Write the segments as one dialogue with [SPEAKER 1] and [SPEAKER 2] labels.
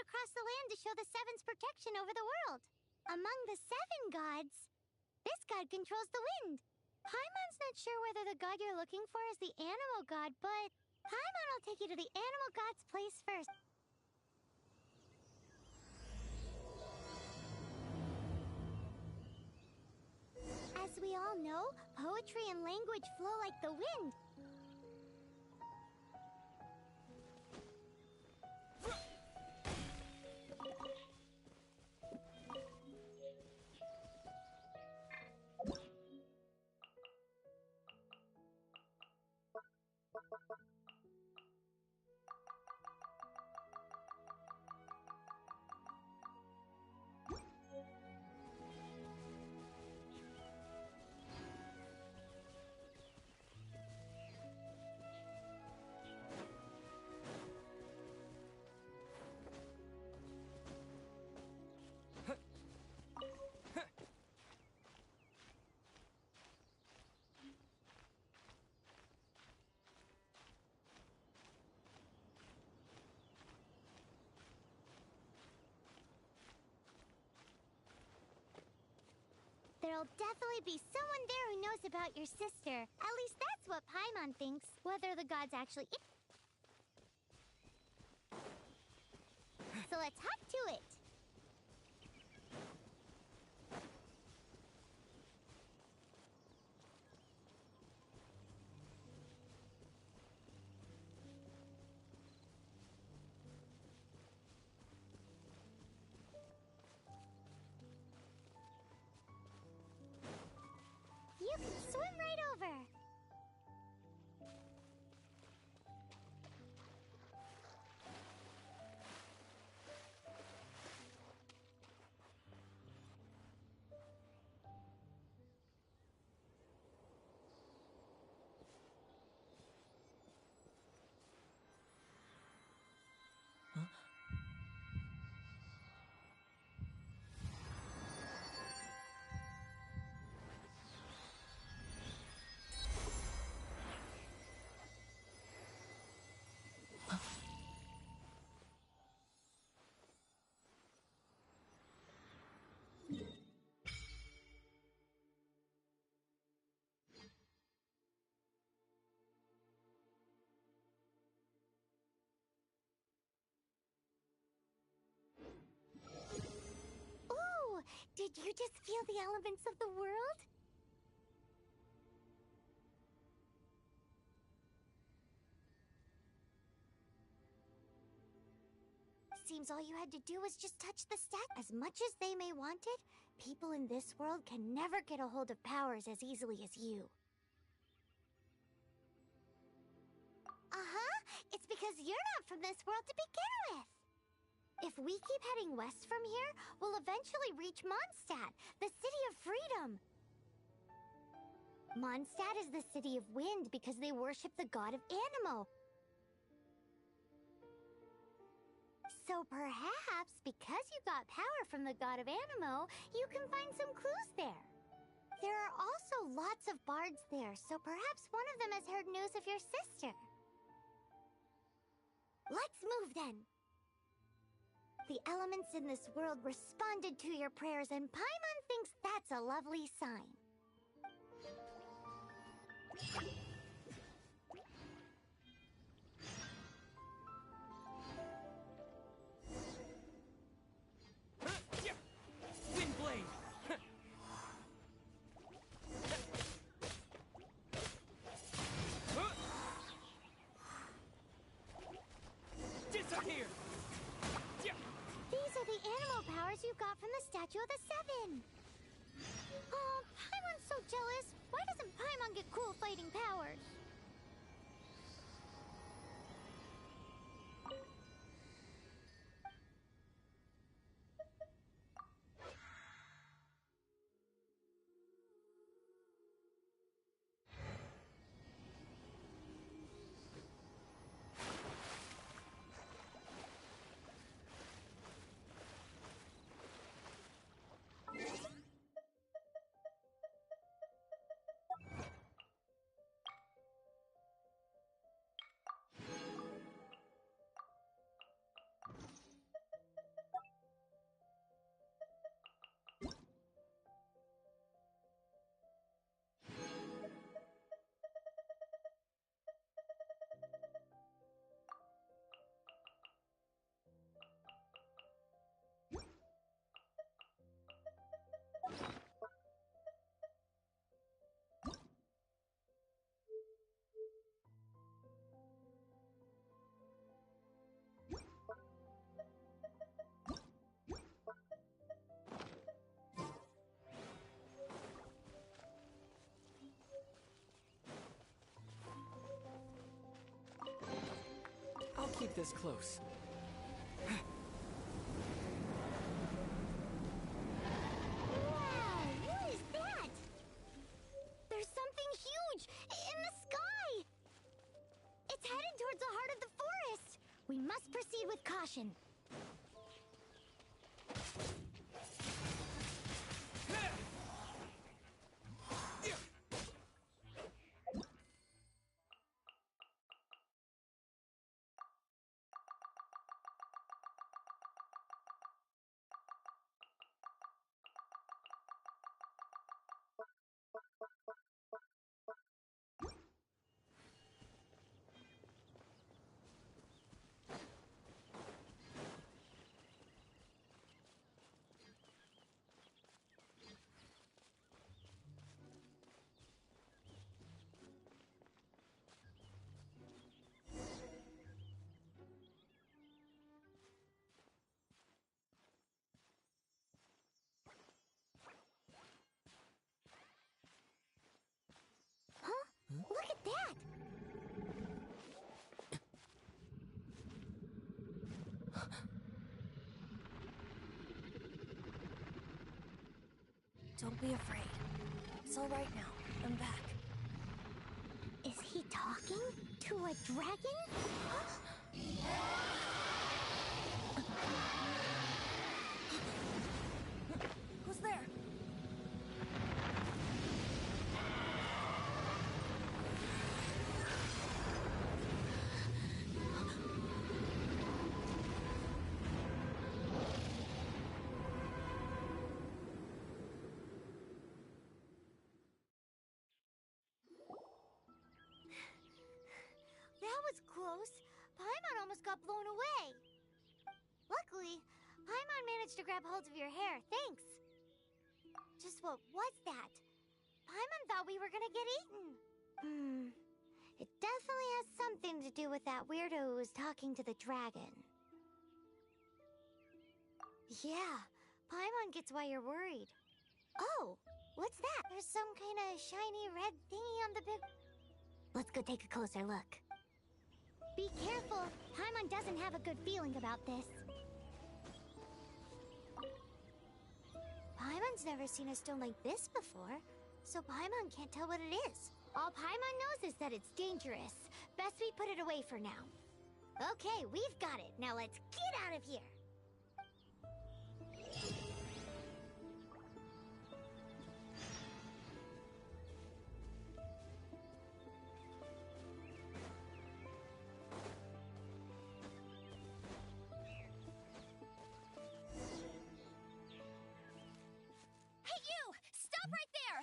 [SPEAKER 1] across the land to show the Seven's protection over the world. Among the 7 gods, this god controls the wind. Paimon's not sure whether the god you're looking for is the animal god, but Paimon will take you to the animal god's place first. As we all know, poetry and language flow like the wind. There'll definitely be someone there who knows about your sister. At least that's what Paimon thinks. Whether the gods actually... So let's hop to it. You can swim right over. Ooh, did you just feel the elements of the world? Seems all you had to do was just touch the statue. As much as they may want it, people in this world can never get a hold of powers as easily as you. Uh-huh, it's because you're not from this world to begin with. If we keep heading west from here, we'll eventually reach Mondstadt, the city of freedom. Mondstadt is the city of wind because they worship the god of Anemo. So perhaps, because you got power from the god of Anemo, you can find some clues there. There are also lots of bards there, so perhaps one of them has heard news of your sister. Let's move then. The elements in this world responded to your prayers, and Paimon thinks that's a lovely sign.
[SPEAKER 2] Windblade! Disappear!
[SPEAKER 1] These are the animal powers you got from the Statue of the Seven. Oh, Paimon's so jealous. Why doesn't Paimon get cool fighting powers?
[SPEAKER 2] this close.
[SPEAKER 1] Wow, what is that? There's something huge in the sky! It's headed towards the heart of the forest! We must proceed with caution. Huh? Look at that!
[SPEAKER 3] Don't be afraid. It's all right now. I'm back.
[SPEAKER 1] Is he talking to a dragon?
[SPEAKER 3] Who's there?
[SPEAKER 1] That was close. Paimon almost got blown away. Luckily, Paimon managed to grab hold of your hair. Thanks. Just what was that? Paimon thought we were gonna get eaten. It definitely has something to do with that weirdo who was talking to the dragon. Yeah, Paimon gets why you're worried. Oh, what's that? There's some kind of shiny red thingy on the big... Let's go take a closer look. Be careful. Paimon doesn't have a good feeling about this. Paimon's never seen a stone like this before, so Paimon can't tell what it is. All Paimon knows is that it's dangerous. Best we put it away for now. Okay, we've got it. Now let's get out of here.
[SPEAKER 3] Hey, you! Stop right there!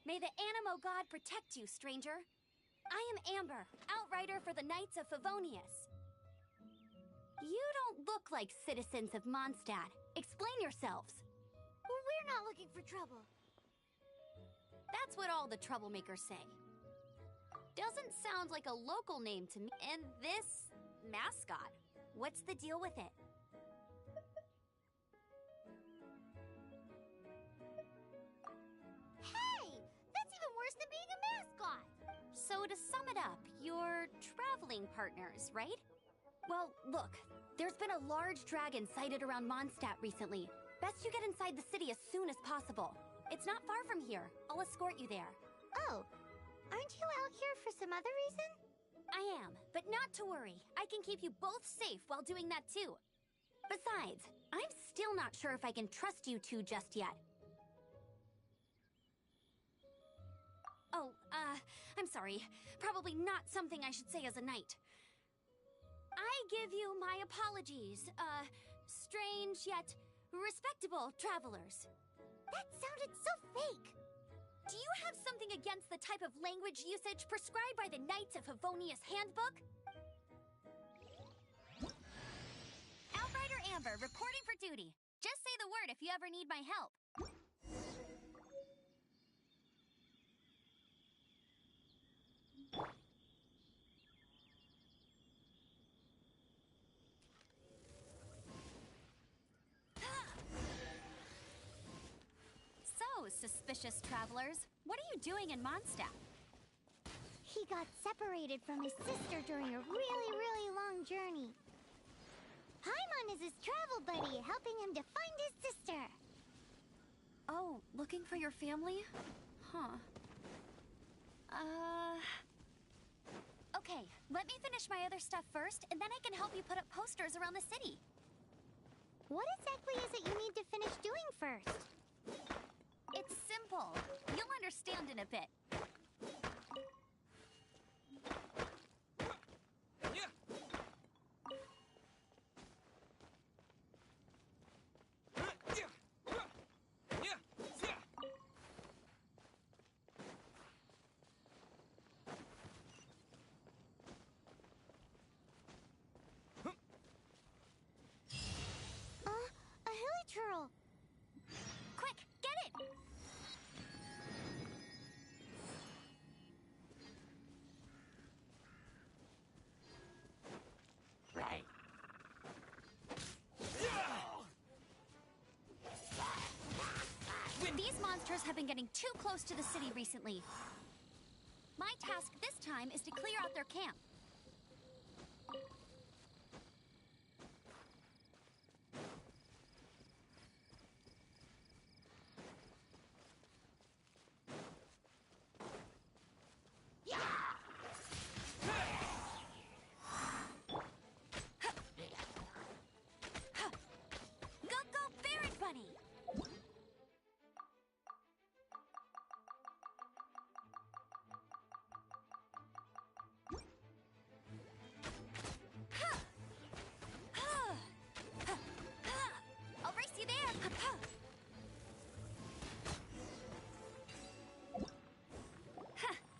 [SPEAKER 3] May the Animo God protect you, stranger. I am Amber, outrider for the Knights of Favonius. You don't look like citizens of Mondstadt. Explain yourselves.
[SPEAKER 1] We're not looking for trouble.
[SPEAKER 3] That's what all the troublemakers say. Doesn't sound like a local name to me. And this mascot, what's the deal with it?
[SPEAKER 1] Hey! That's even worse than being a mascot!
[SPEAKER 3] So to sum it up, you're traveling partners, right? Well, look, there's been a large dragon sighted around Mondstadt recently. Best you get inside the city as soon as possible. It's not far from here. I'll escort you there.
[SPEAKER 1] Oh, aren't you out here for some other reason?
[SPEAKER 3] I am, but not to worry. I can keep you both safe while doing that too. Besides, I'm still not sure if I can trust you two just yet. Oh, I'm sorry. Probably not something I should say as a knight. I give you my apologies, strange yet respectable travelers.
[SPEAKER 1] That sounded so fake!
[SPEAKER 3] Do you have something against the type of language usage prescribed by the Knights of Favonius Handbook? Outrider Amber, reporting for duty. Just say the word if you ever need my help. suspicious travelers. What are you doing in Mondstadt?
[SPEAKER 1] He got separated from his sister during a really long journey. Paimon is his travel buddy, helping him to find his sister.
[SPEAKER 3] Oh, looking for your family? Huh. Okay, let me finish my other stuff first, and then I can help you put up posters around the city.
[SPEAKER 1] What exactly is it you need to finish doing first?
[SPEAKER 3] It's simple. You'll understand in a bit.
[SPEAKER 1] A hilichurl.
[SPEAKER 3] Quick, get it!
[SPEAKER 2] Right.
[SPEAKER 3] These monsters have been getting too close to the city recently. My task this time is to clear out their camp. Go, Barret Bunny! I'll race you there!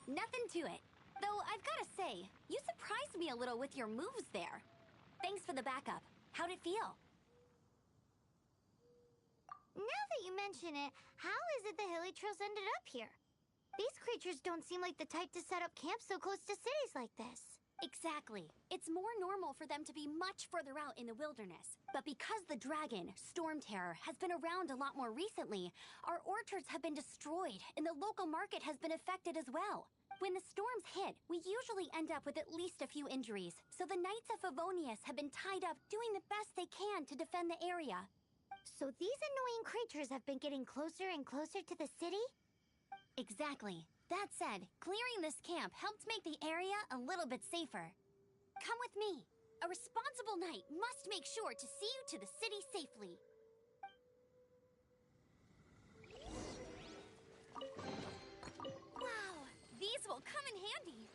[SPEAKER 3] Nothing to it. Though I've gotta say, you surprised me a little with your moves there. Thanks for the backup. How'd it feel?
[SPEAKER 1] Now that you mention it, how is it the hilichurls ended up here? These creatures don't seem like the type to set up camp so close to cities like this.
[SPEAKER 3] Exactly. It's more normal for them to be much further out in the wilderness. But because the dragon, Storm Terror, has been around a lot more recently, our orchards have been destroyed and the local market has been affected as well. When the storms hit, we usually end up with at least a few injuries, so the Knights of Favonius have been tied up doing the best they can to defend the area.
[SPEAKER 1] So these annoying creatures have been getting closer and closer to the city?
[SPEAKER 3] Exactly. That said, clearing this camp helped make the area a little bit safer. Come with me. A responsible knight must make sure to see you to the city safely. Wow, these will come in handy.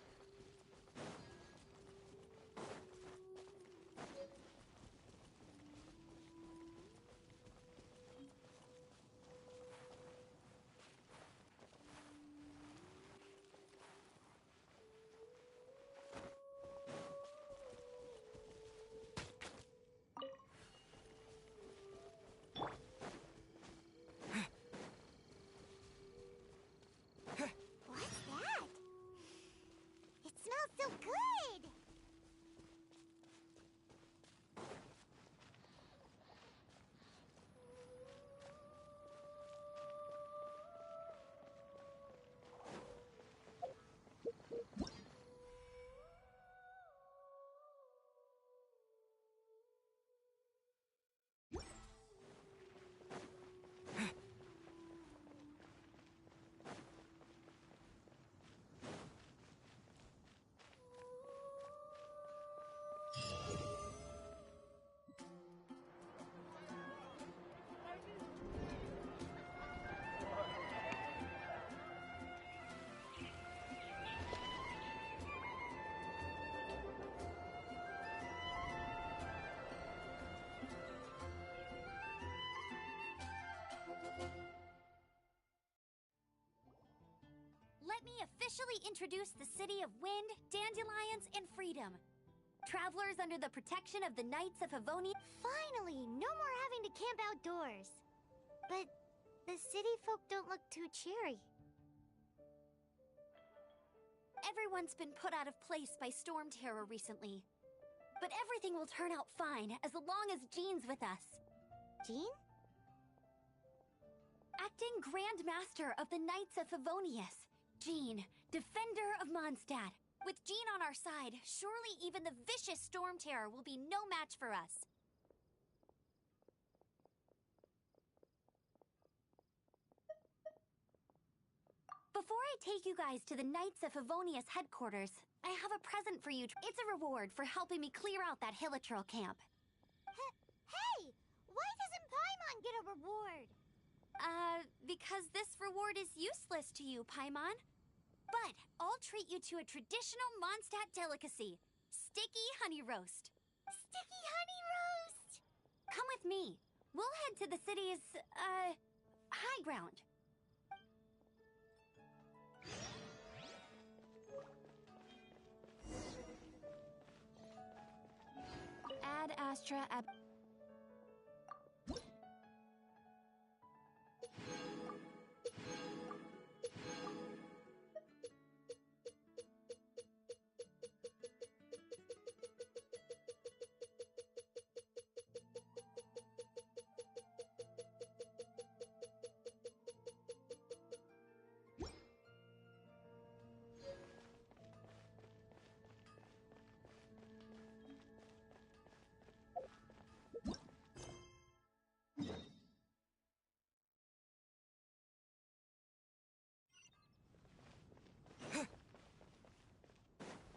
[SPEAKER 1] What's that? It smells so good!
[SPEAKER 3] Let me officially introduce the city of wind, dandelions, and freedom. Travelers under the protection of the Knights of Favonius.
[SPEAKER 1] Finally, no more having to camp outdoors. But the city folk don't look too cheery.
[SPEAKER 3] Everyone's been put out of place by Storm Terror recently. But everything will turn out fine as long as Jean's with us.
[SPEAKER 1] Jean?
[SPEAKER 3] Acting Grand Master of the Knights of Favonius, Jean, Defender of Mondstadt. With Jean on our side, surely even the vicious Storm Terror will be no match for us. Before I take you guys to the Knights of Favonius headquarters, I have a present for you. It's a reward for helping me clear out that Hilichurl camp.
[SPEAKER 1] Hey! Why doesn't Paimon get a reward?
[SPEAKER 3] Because this reward is useless to you, Paimon. But I'll treat you to a traditional Mondstadt delicacy, sticky honey roast.
[SPEAKER 1] Sticky honey roast!
[SPEAKER 3] Come with me. We'll head to the city's, high ground. Ad Astra ab...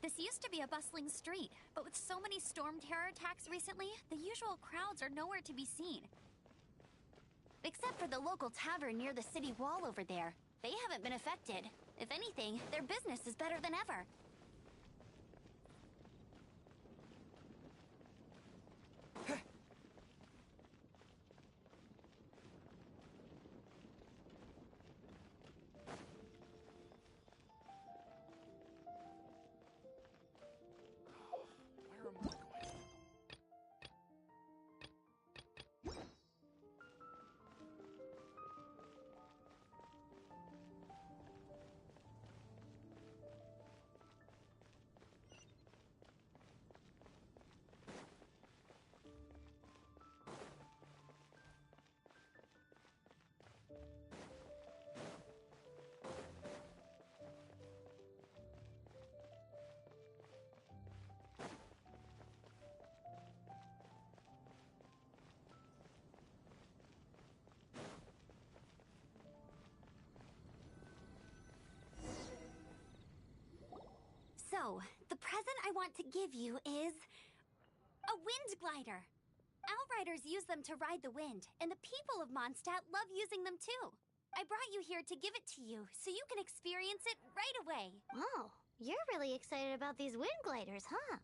[SPEAKER 3] This used to be a bustling street, but with so many Storm Terror attacks recently, the usual crowds are nowhere to be seen. Except for the local tavern near the city wall over there. They haven't been affected. If anything, their business is better than ever. So, the present I want to give you is... a wind glider. Outriders use them to ride the wind, and the people of Mondstadt love using them too. I brought you here to give it to you, so you can experience it right away.
[SPEAKER 1] Oh, you're really excited about these wind gliders, huh?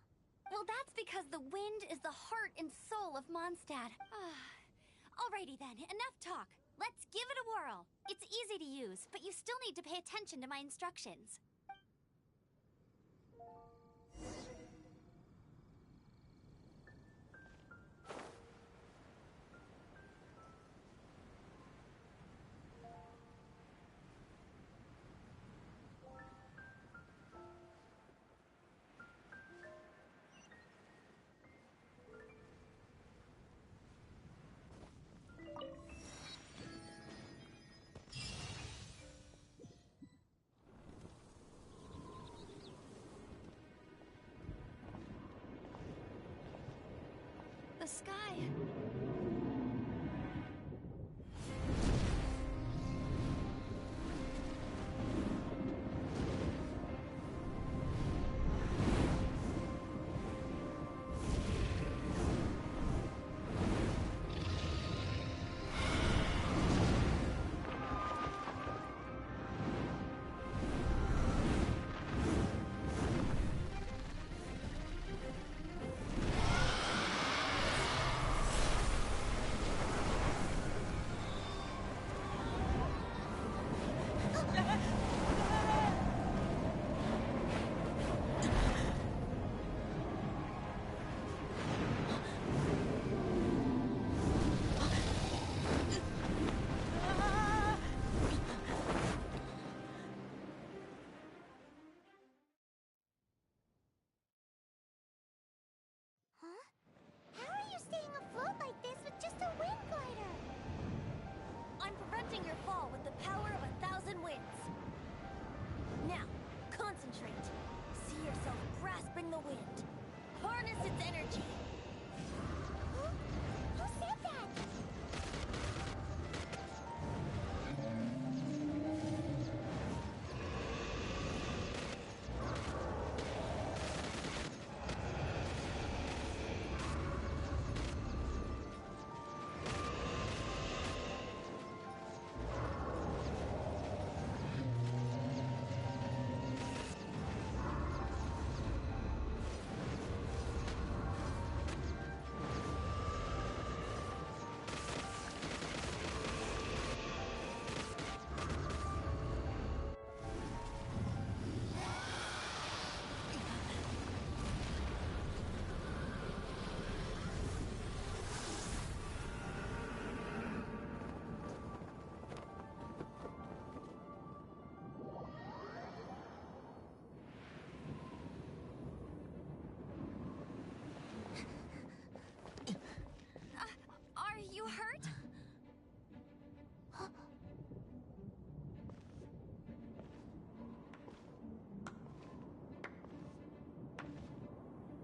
[SPEAKER 3] Well, that's because the wind is the heart and soul of Mondstadt. Alrighty then, enough talk. Let's give it a whirl. It's easy to use, but you still need to pay attention to my instructions. The sky. crushing your fall with the power of 1,000 winds. Now, concentrate. See yourself grasping the wind. Harness its energy.
[SPEAKER 1] Who said that?
[SPEAKER 3] Are you hurt?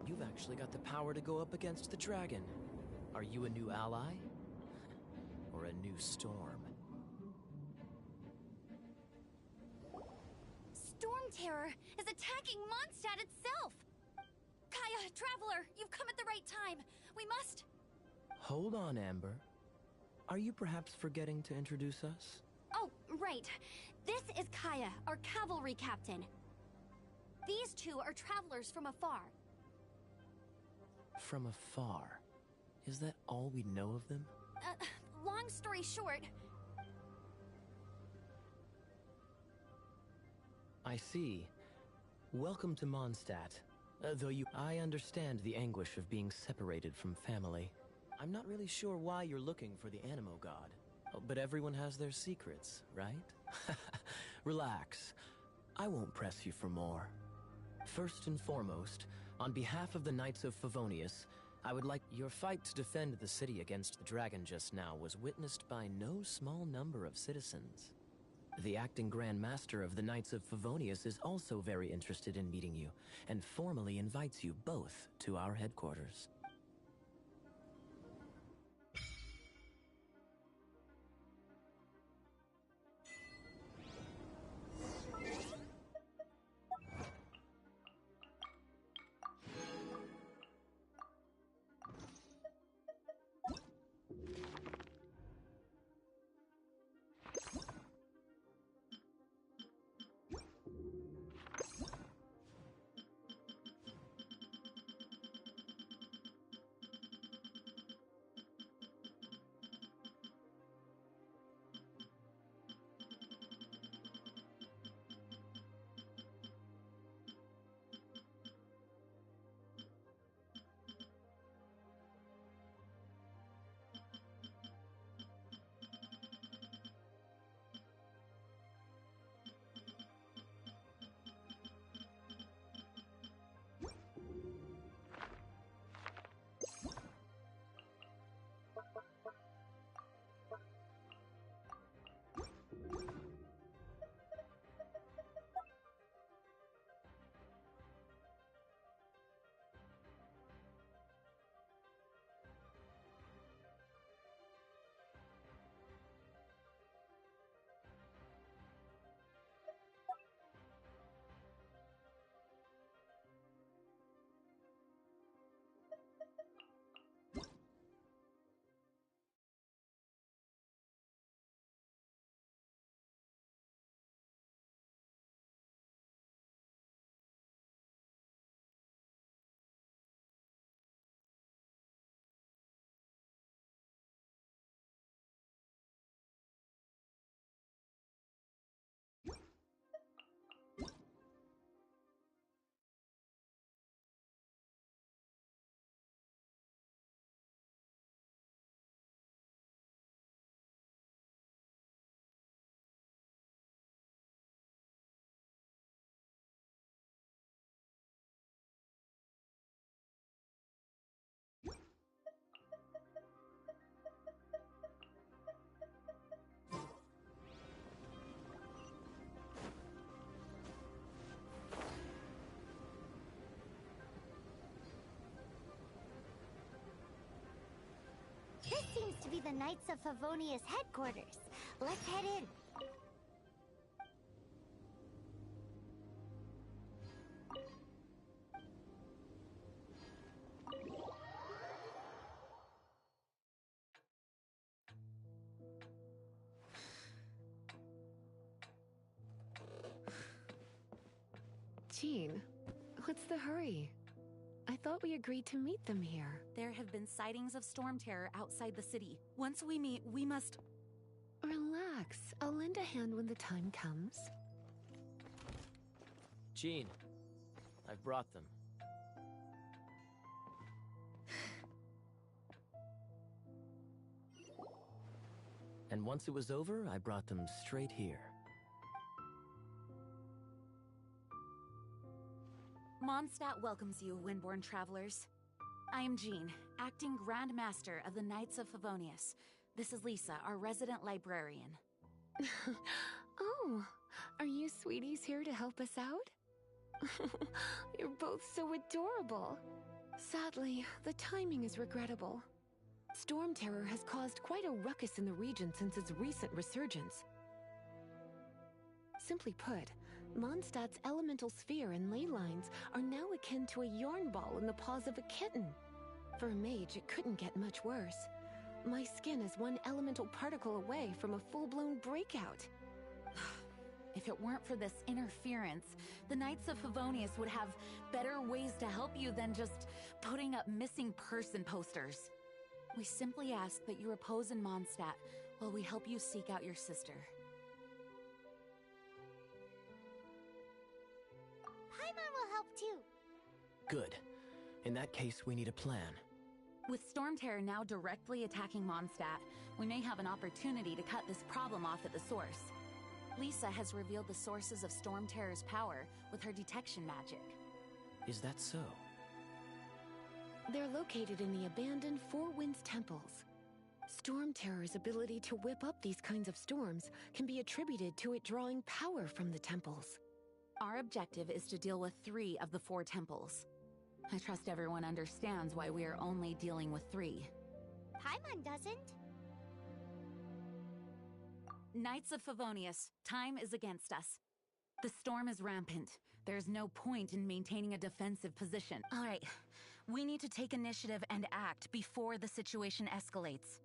[SPEAKER 2] You've actually got the power to go up against the dragon. Are you a new ally? Or a new storm?
[SPEAKER 3] Storm Terror is attacking Mondstadt itself! Kaya, Traveler, you've come at the right time. We must...
[SPEAKER 2] Hold on, Amber. Are you perhaps forgetting to introduce us?
[SPEAKER 3] Oh, right. This is Kaya, our cavalry captain. These two are travelers from afar.
[SPEAKER 2] From afar? Is that all we know of them?
[SPEAKER 3] Long story short...
[SPEAKER 2] I see. Welcome to Mondstadt. I understand the anguish of being separated from family. I'm not really sure why you're looking for the Animo God. But everyone has their secrets, right? Relax. I won't press you for more. First and foremost, on behalf of the Knights of Favonius, I would like your fight to defend the city against the dragon just now was witnessed by no small number of citizens. The acting Grand Master of the Knights of Favonius is also very interested in meeting you, and formally invites you both to our headquarters.
[SPEAKER 1] This seems to be the Knights of Favonius headquarters. Let's head in.
[SPEAKER 4] Jean, what's the hurry? I thought we agreed to meet them here.
[SPEAKER 5] There have been sightings of storm terror outside the city. Once we meet, we must...
[SPEAKER 4] Relax. I'll lend a hand when the time comes.
[SPEAKER 2] Jean, I've brought them. And once it was over, I brought them straight here.
[SPEAKER 5] Mondstadt welcomes you, Windborn travelers. I am Jean, acting Grand Master of the Knights of Favonius. This is Lisa, our resident librarian.
[SPEAKER 4] Oh, are you sweeties here to help us out? You're both so adorable. Sadly, the timing is regrettable. Storm terror has caused quite a ruckus in the region since its recent resurgence. Simply put, Mondstadt's elemental sphere and ley lines are now akin to a yarn ball in the paws of a kitten. For a mage, it couldn't get much worse. My skin is one elemental particle away from a full-blown breakout.
[SPEAKER 5] If it weren't for this interference, the Knights of Favonius would have better ways to help you than just putting up missing person posters. We simply ask that you repose in Mondstadt while we help you seek out your sister.
[SPEAKER 1] Paimon will help too.
[SPEAKER 2] Good. In that case, we need a plan.
[SPEAKER 5] With Storm Terror now directly attacking Mondstadt, we may have an opportunity to cut this problem off at the source. Lisa has revealed the sources of Storm Terror's power with her detection magic.
[SPEAKER 2] Is that so?
[SPEAKER 4] They're located in the abandoned Four Winds temples. Storm Terror's ability to whip up these kinds of storms can be attributed to it drawing power from the temples.
[SPEAKER 5] Our objective is to deal with 3 of the 4 temples. I trust everyone understands why we are only dealing with 3.
[SPEAKER 1] Paimon doesn't.
[SPEAKER 5] Knights of Favonius, time is against us. The storm is rampant. There's no point in maintaining a defensive position. All right, we need to take initiative and act before the situation escalates.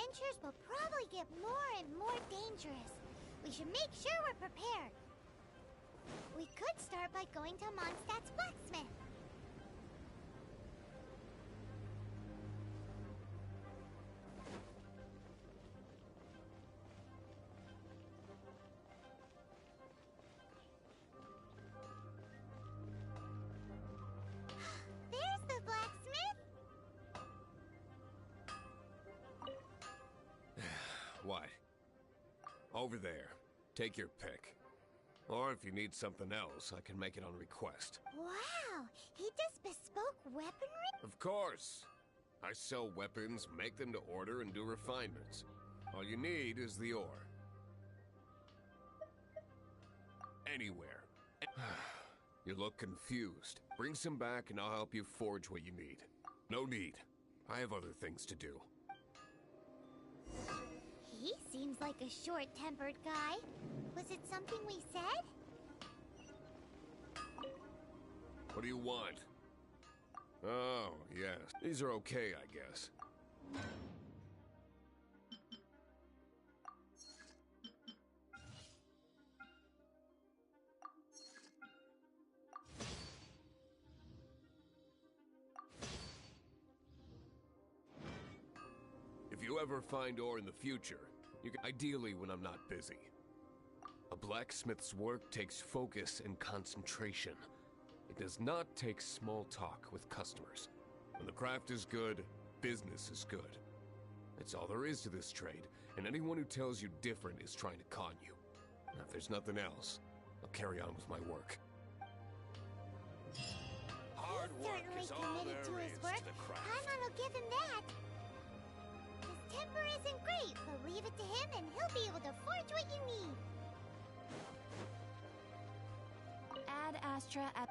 [SPEAKER 1] adventures will probably get more and more dangerous. We should make sure we're prepared. We could start by going to Mondstadt's blacksmith. There's the blacksmith.
[SPEAKER 6] What? Over there. Take your pick. Or if you need something else, I can make it on request.
[SPEAKER 1] Wow, he does bespoke weaponry?
[SPEAKER 6] Of course. I sell weapons, make them to order, and do refinements. All you need is the ore. Anywhere. You look confused. Bring some back and I'll help you forge what you need. No need. I have other things to do.
[SPEAKER 1] He seems like a short-tempered guy. Was it something we said?
[SPEAKER 6] What do you want? Oh, yes. These are okay, I guess. If you ever find ore in the future, you can, ideally when I'm not busy. A blacksmith's work takes focus and concentration. It does not take small talk with customers. When the craft is good, business is good. That's all there is to this trade, and anyone who tells you different is trying to con you. Now, if there's nothing else, I'll carry on with my work. Hard work is all there is to the craft.
[SPEAKER 1] Paimon will give him that. His temper isn't great, but leave it to him and he'll be able to forge what you need.
[SPEAKER 3] Add Astra at...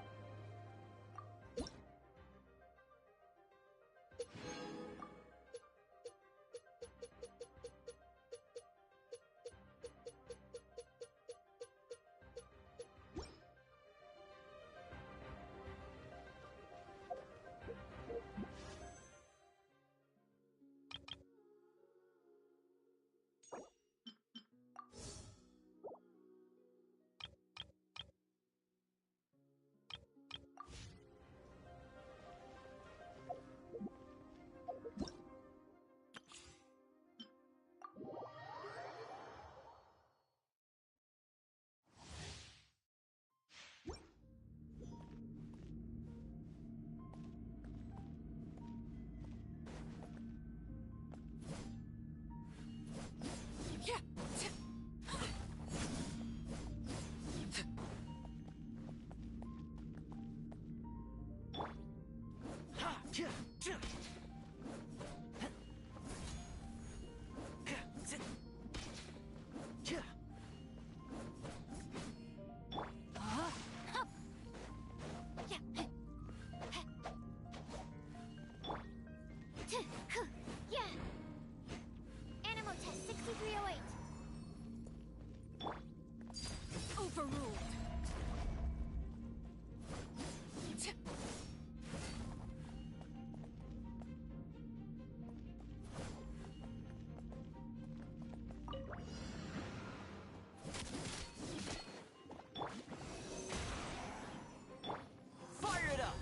[SPEAKER 1] Animal test 6308.
[SPEAKER 5] Overruled.
[SPEAKER 2] Fire it up!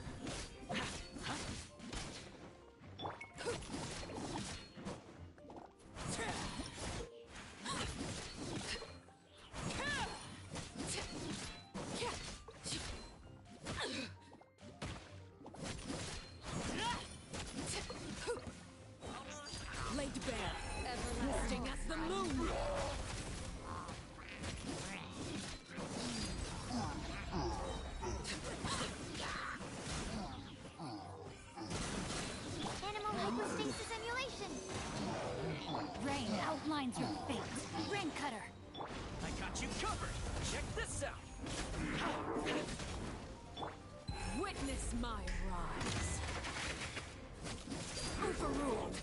[SPEAKER 5] Laid bare, everlasting as the moon.
[SPEAKER 1] Animal hypostasis emulation.
[SPEAKER 3] Rain outlines your fate. Rain cutter.
[SPEAKER 2] I got you covered! Check this out!
[SPEAKER 5] Witness my rise. Overruled.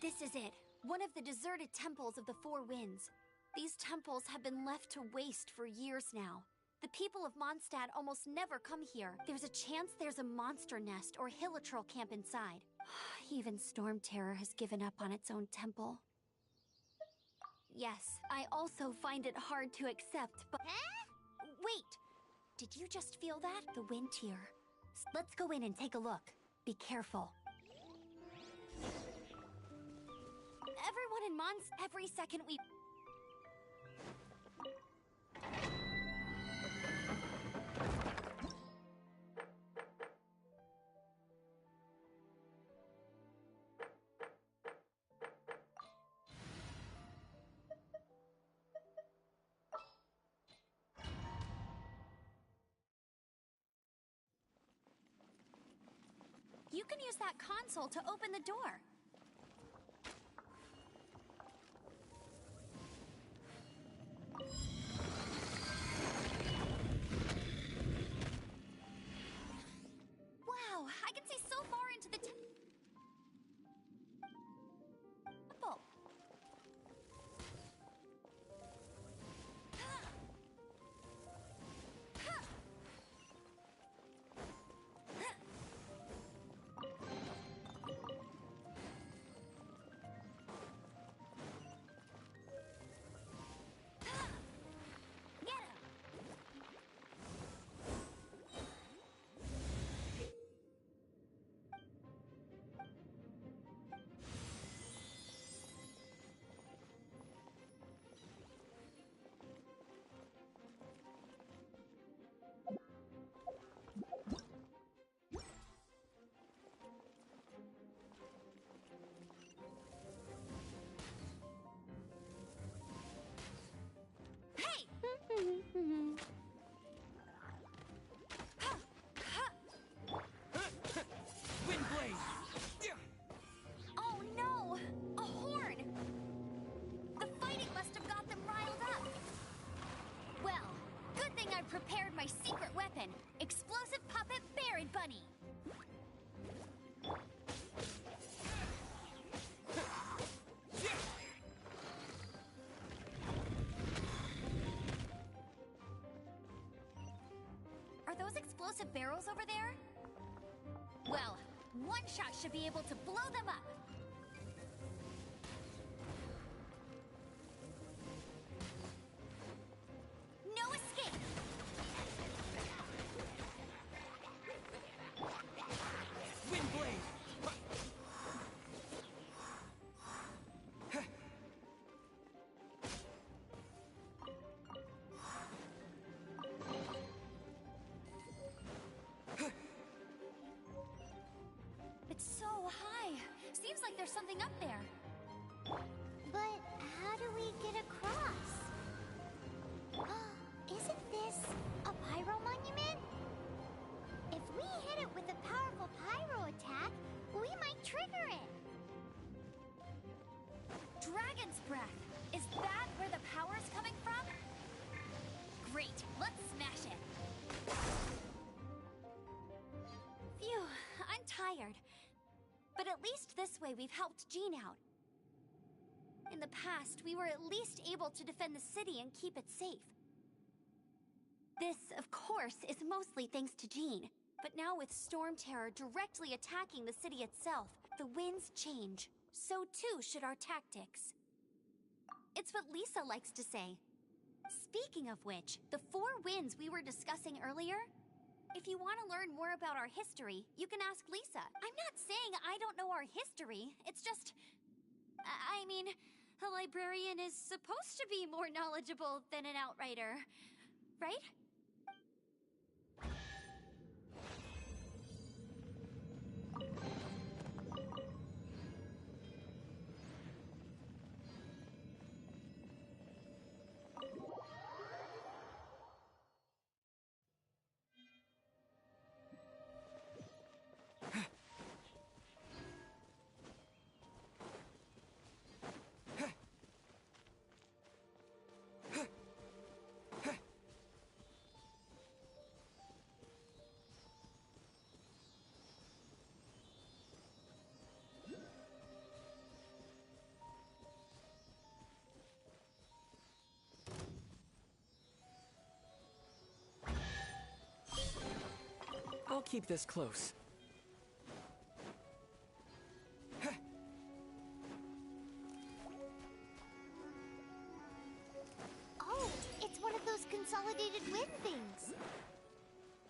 [SPEAKER 3] This is it. One of the deserted temples of the Four Winds. These temples have been left to waste for years now. The people of Mondstadt almost never come here. There's a chance there's a monster nest or hilitrol camp inside. Even Storm Terror has given up on its own temple. Yes, I also find it hard to accept, but... Wait! Did you just feel that? The wind here. Let's go in and take a look. Be careful. Everyone in every second we... You can use that console to open the door. Wow, I can see so far into the temple. Oh no! A horn! The fighting must have got them riled up. Well, good thing I prepared my secret weapon, explosive puppet Baron Bunny. Are those explosive barrels over there? Well, one shot should be able to blow them up. No escape!
[SPEAKER 2] Windblade!
[SPEAKER 3] It's so high. Seems like there's something up there.
[SPEAKER 1] But how do we get across? Isn't this a pyro monument? If we hit it with a powerful pyro attack, we might trigger it.
[SPEAKER 3] Dragon's breath. Is that where the power's coming from? Great. Let's smash it. Phew, I'm tired. But at least this way we've helped Jean out. In the past, we were at least able to defend the city and keep it safe. This, of course, is mostly thanks to Jean. But now with Storm Terror directly attacking the city itself, the winds change. So too should our tactics. It's what Lisa likes to say. Speaking of which, the four winds we were discussing earlier, if you want to learn more about our history, you can ask Lisa. I'm not saying I don't know our history, it's just... I mean, a librarian is supposed to be more knowledgeable than an outrider, right?
[SPEAKER 7] keep this close.
[SPEAKER 1] Oh, it's one of those consolidated wind things.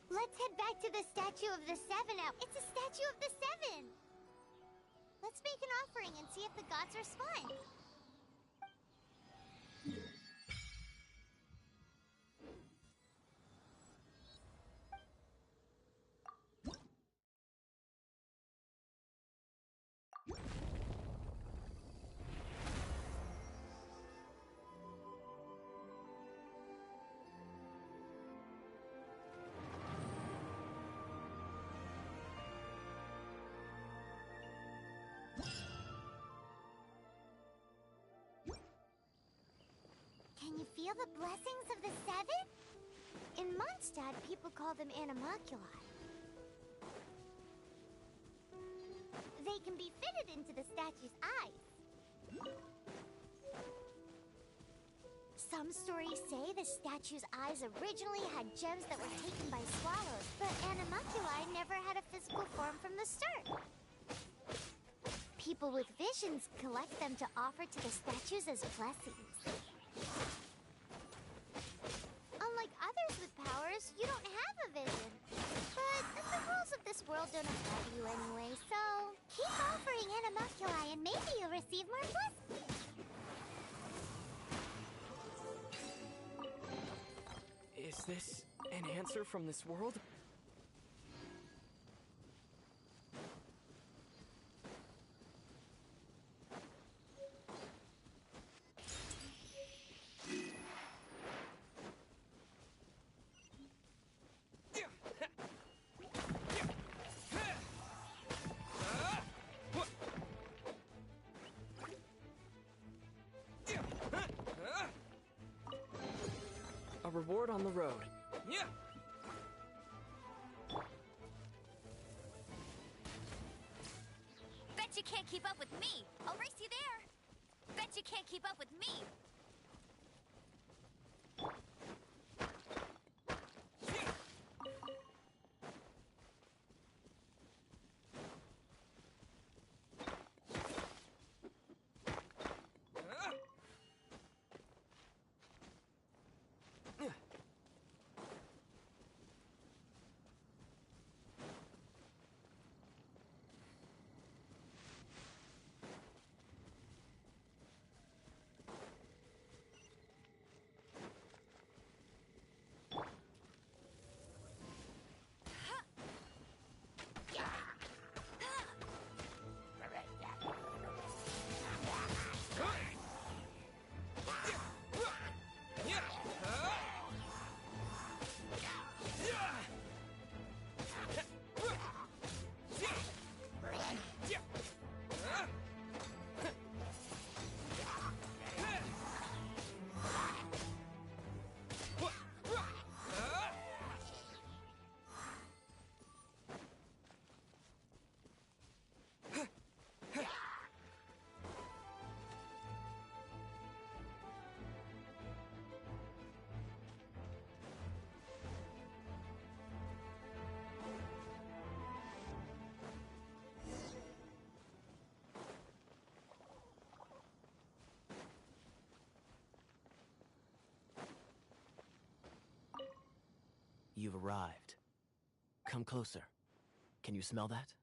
[SPEAKER 1] Let's head back to the Statue of the Seven now. It's a Statue of the Seven! Let's make an offering and see if the gods respond. Can you feel the blessings of the Seven? In Mondstadt, people call them animalculi. They can be fitted into the statue's eyes. Some stories say the statue's eyes originally had gems that were taken by swallows, but animalculi never had a physical form from the start. People with visions collect them to offer to the statues as blessings. Unlike others with powers, you don't have a vision. But the rules of this world don't apply to you anyway, so keep offering animalculi and maybe you'll receive more blessings.
[SPEAKER 7] Is this an answer from this world? A reward on the road. Yeah.
[SPEAKER 3] Bet you can't keep up with me. I'll race you there. Bet you can't keep up with me.
[SPEAKER 2] You've arrived. Come closer. Can you smell that?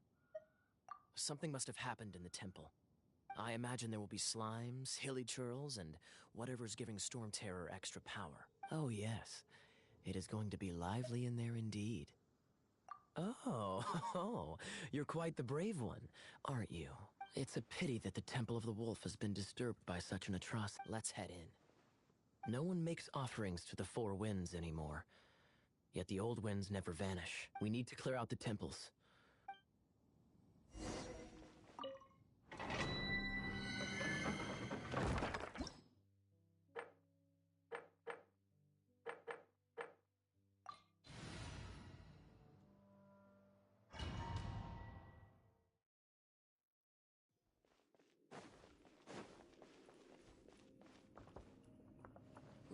[SPEAKER 2] Something must have happened in the temple. I imagine there will be slimes, hilly churls, and whatever's giving Storm Terror extra power. Oh yes, it is going to be lively in there indeed. Oh, you're quite the brave one, aren't you? It's a pity that the Temple of the Wolf has been disturbed by such an atrocity. Let's head in. No one makes offerings to the Four Winds anymore. Yet the old winds never vanish. We need to clear out the temples.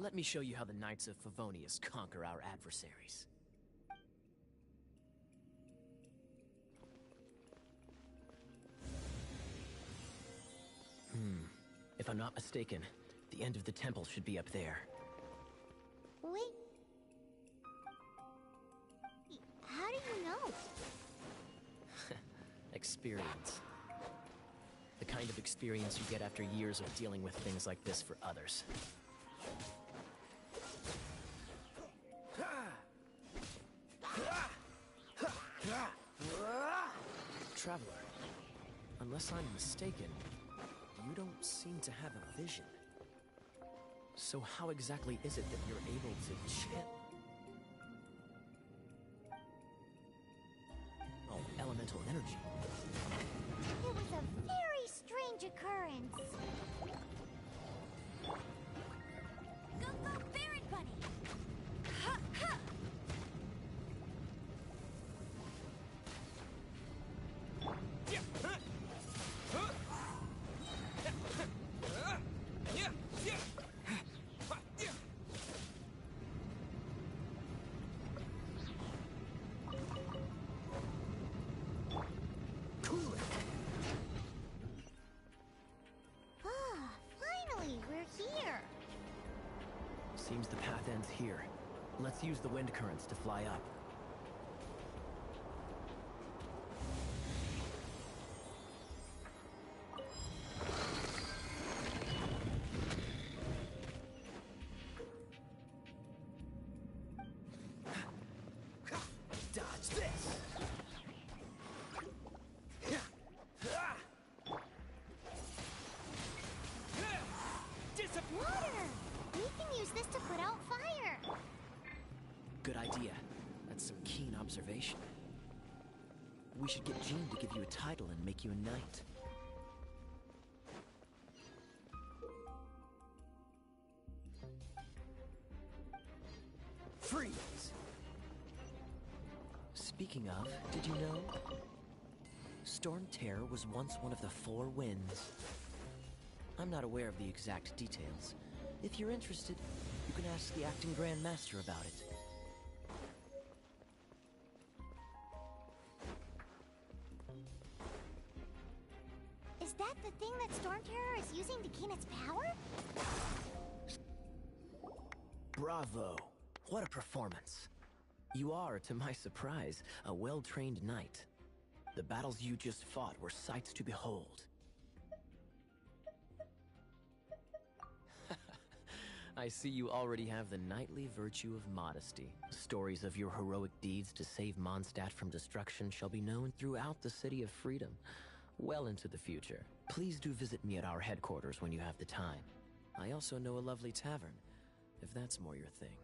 [SPEAKER 2] Let me show you how the Knights of Favonius conquer our adversaries. If I'm not mistaken, the end of the temple should be up there.
[SPEAKER 1] Wait. How do you know?
[SPEAKER 2] Experience. The kind of experience you get after years of dealing with things like this for others. Traveler, unless I'm mistaken, you don't seem to have a vision. So how exactly is it that you're able to chant? Oh, elemental energy.
[SPEAKER 1] It was a very strange occurrence.
[SPEAKER 3] Go, go, Baron Bunny! Ha, ha!
[SPEAKER 1] Ah, finally, we're here.
[SPEAKER 2] Seems the path ends here. Let's use the wind currents to fly up. Dodge this!
[SPEAKER 1] Water! We can use this to put out fire.
[SPEAKER 2] Good idea. That's some keen observation. We should get Jean to give you a title and make you a knight. Freeze! Speaking of, did you know? Storm Terror was once one of the four winds. I'm not aware of the exact details. If you're interested, you can ask the acting Grand Master about it.
[SPEAKER 1] Is that the thing that Storm Terror is using to gain its power?
[SPEAKER 2] Bravo! What a performance! You are, to my surprise, a well-trained knight. The battles you just fought were sights to behold. I see you already have the knightly virtue of modesty. Stories of your heroic deeds to save Mondstadt from destruction shall be known throughout the City of Freedom, well into the future. Please do visit me at our headquarters when you have the time. I also know a lovely tavern, if that's more your thing.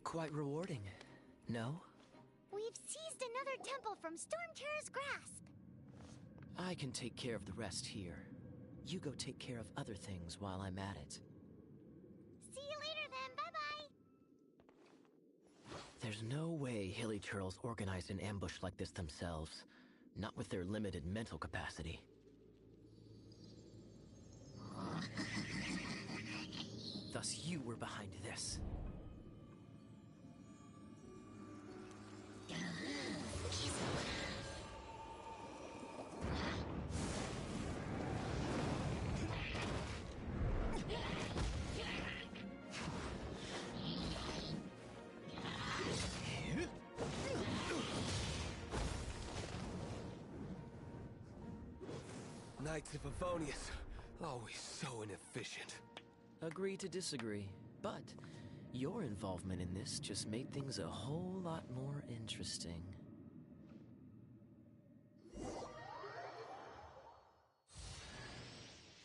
[SPEAKER 2] Quite rewarding, no?
[SPEAKER 1] We've seized another temple from Storm Terror's grasp.
[SPEAKER 2] I can take care of the rest here. You go take care of other things while I'm at it.
[SPEAKER 1] See you later then, bye-bye.
[SPEAKER 2] There's no way Hilly Turtles organized an ambush like this themselves. Not with their limited mental capacity. Thus you were behind this.
[SPEAKER 6] Knights of Favonius, always so inefficient.
[SPEAKER 2] Agree to disagree, but your involvement in this just made things a whole lot more interesting.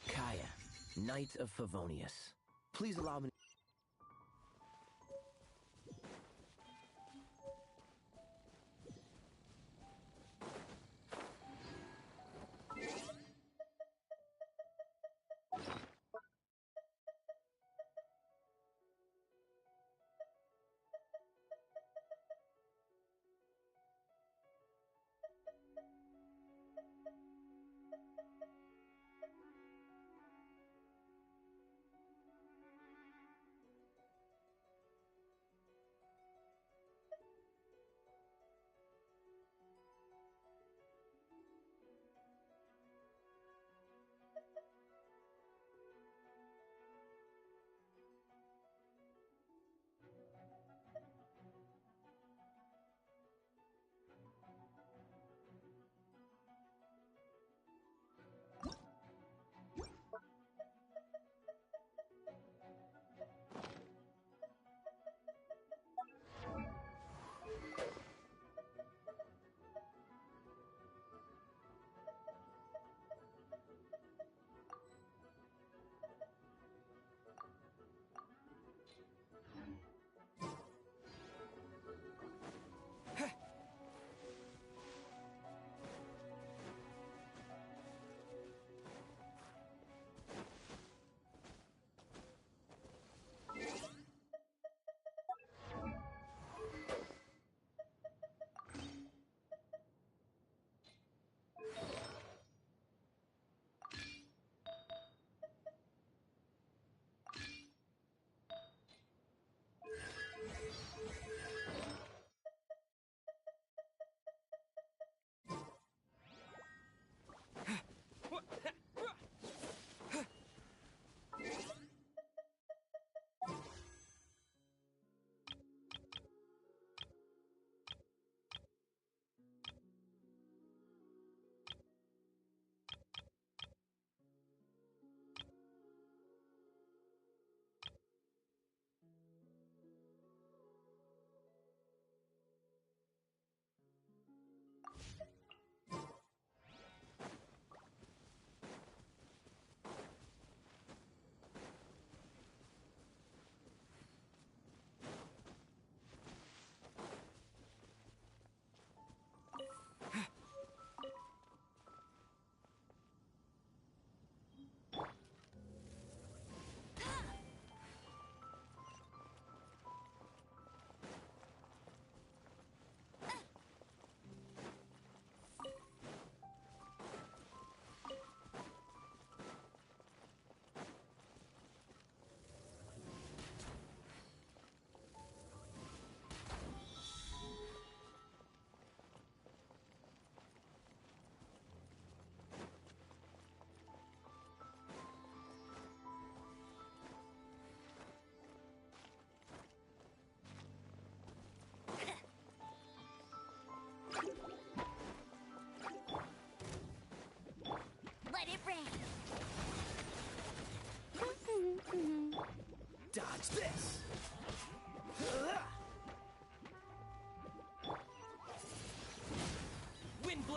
[SPEAKER 2] Kaya, Knight of Favonius. Please allow me.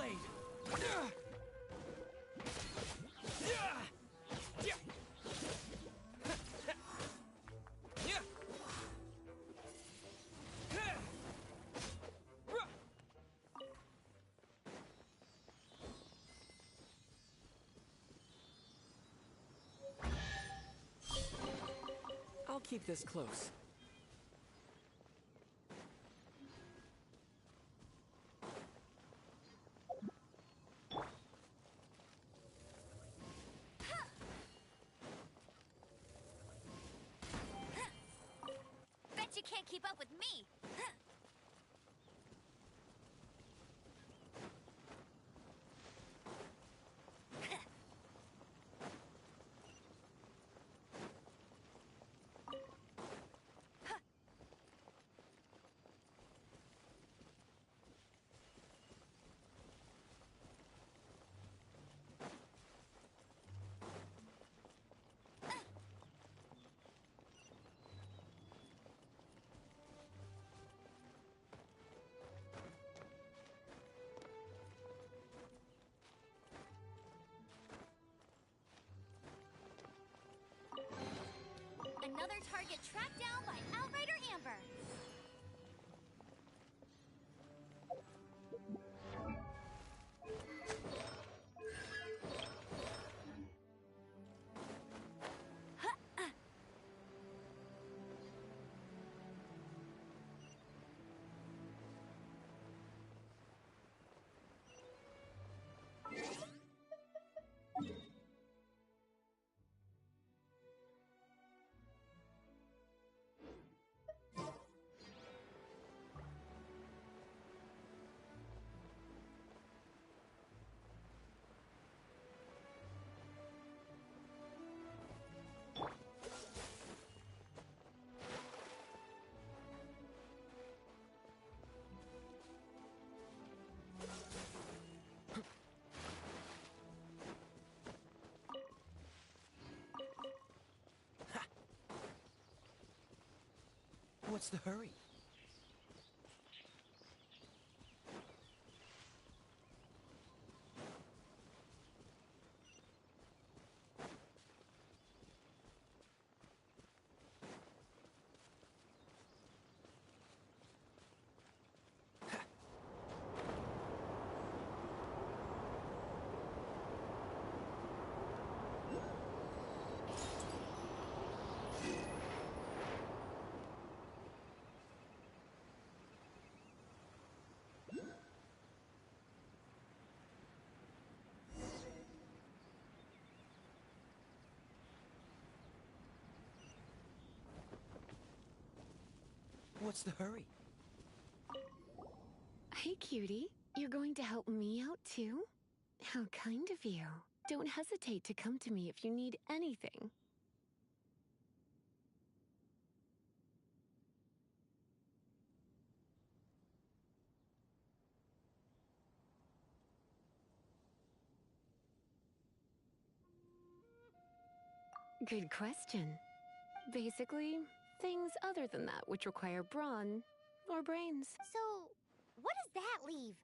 [SPEAKER 7] blade! I'll keep this close.
[SPEAKER 3] Bet you can't keep up with me! Another target tracked down by Outrider Amber.
[SPEAKER 2] What's the hurry? What's the hurry?
[SPEAKER 4] Hey, cutie. You're going to help me out, too? How kind of you. Don't hesitate to come to me if you need anything. Good question. Basically, things other than that which require brawn or brains.
[SPEAKER 1] So, what does that leave?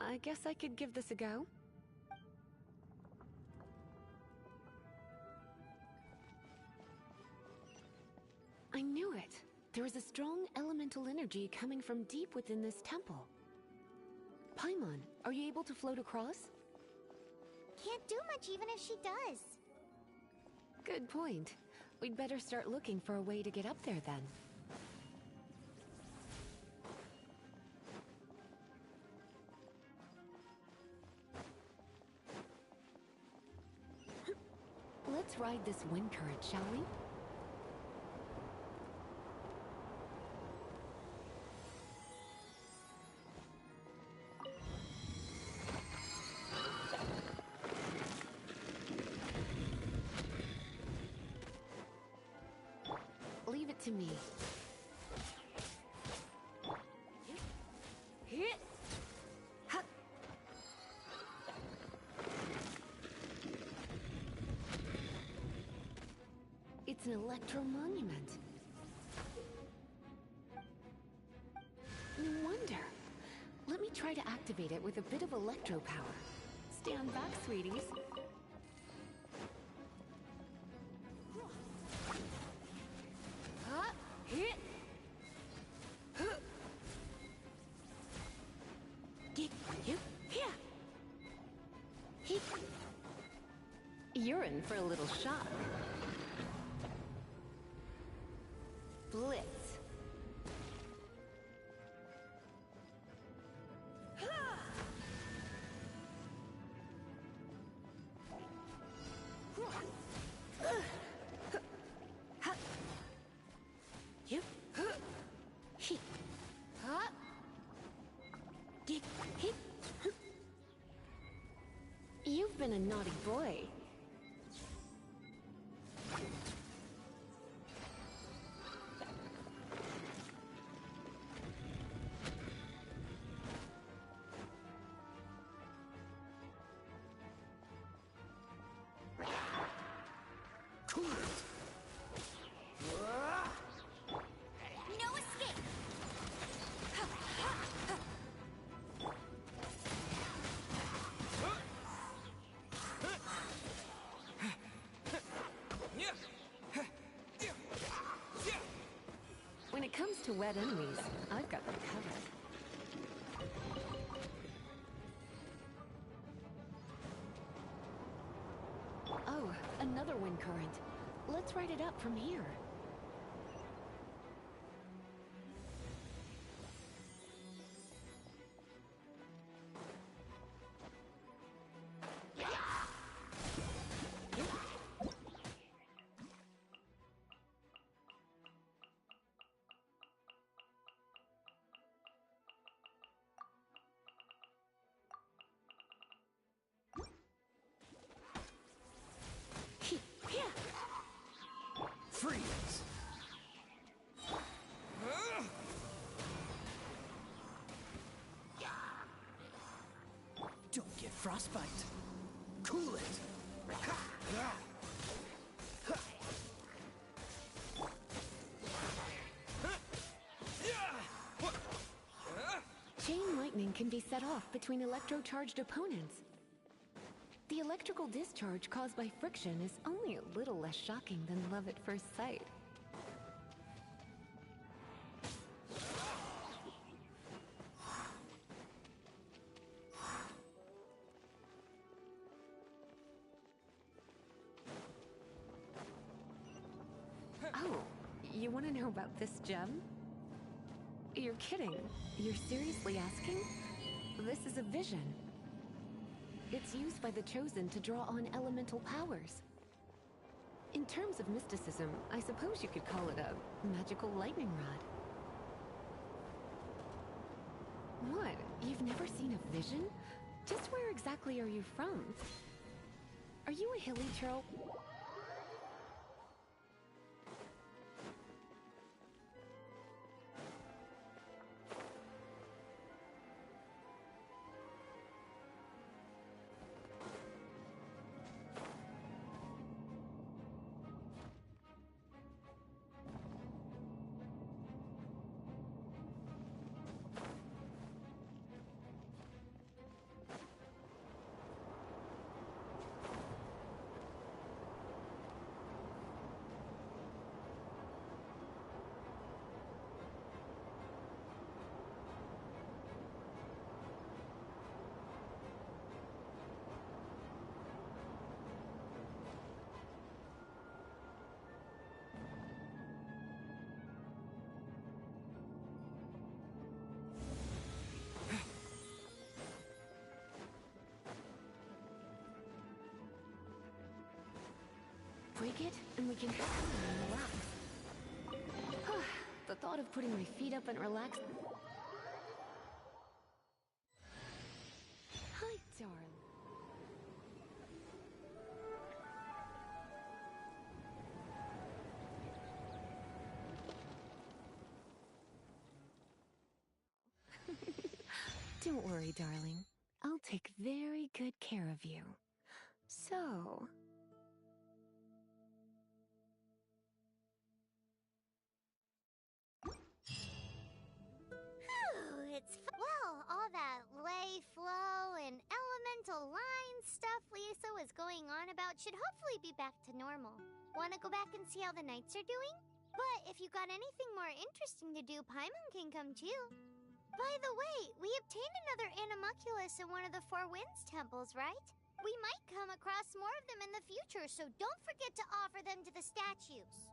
[SPEAKER 4] I guess I could give this a go. I knew it. There is a strong elemental energy coming from deep within this temple. Paimon, are you able to float across?
[SPEAKER 1] Can't do much even if she does.
[SPEAKER 4] Good point. We'd better start looking for a way to get up there then. Let's ride this wind current, shall we? Leave it to me. It's an electro monument. No wonder. Let me try to activate it with a bit of electro power. Stand back, sweeties. You're in for a little shock. Blitz. You've been a naughty boy.
[SPEAKER 3] No escape!
[SPEAKER 4] When it comes to wet enemies, I've got them covered. Oh, another wind current. Let's ride it up from here.
[SPEAKER 7] Freeze! Don't get frostbite. Cool it.
[SPEAKER 4] Chain lightning can be set off between electro-charged opponents. The electrical discharge caused by friction is only a little less shocking than love at first sight. Oh, you want to know about this gem? You're kidding. You're seriously asking? This is a vision. It's used by the Chosen to draw on elemental powers. In terms of mysticism, I suppose you could call it a magical lightning rod. What? You've never seen a vision? Just where exactly are you from? Are you a hilly troll? break it, and we can relax. The thought of putting my feet up and relax. Hi, darling. Don't worry, darling. I'll take very good care of you. So...
[SPEAKER 1] Well, all that lay, flow, and elemental line stuff Lisa was going on about should hopefully be back to normal. Wanna go back and see how the knights are doing? But if you got anything more interesting to do, Paimon can come too. By the way, we obtained another Animalculus in one of the Four Winds temples, right? We might come across more of them in the future, so don't forget to offer them to the statues.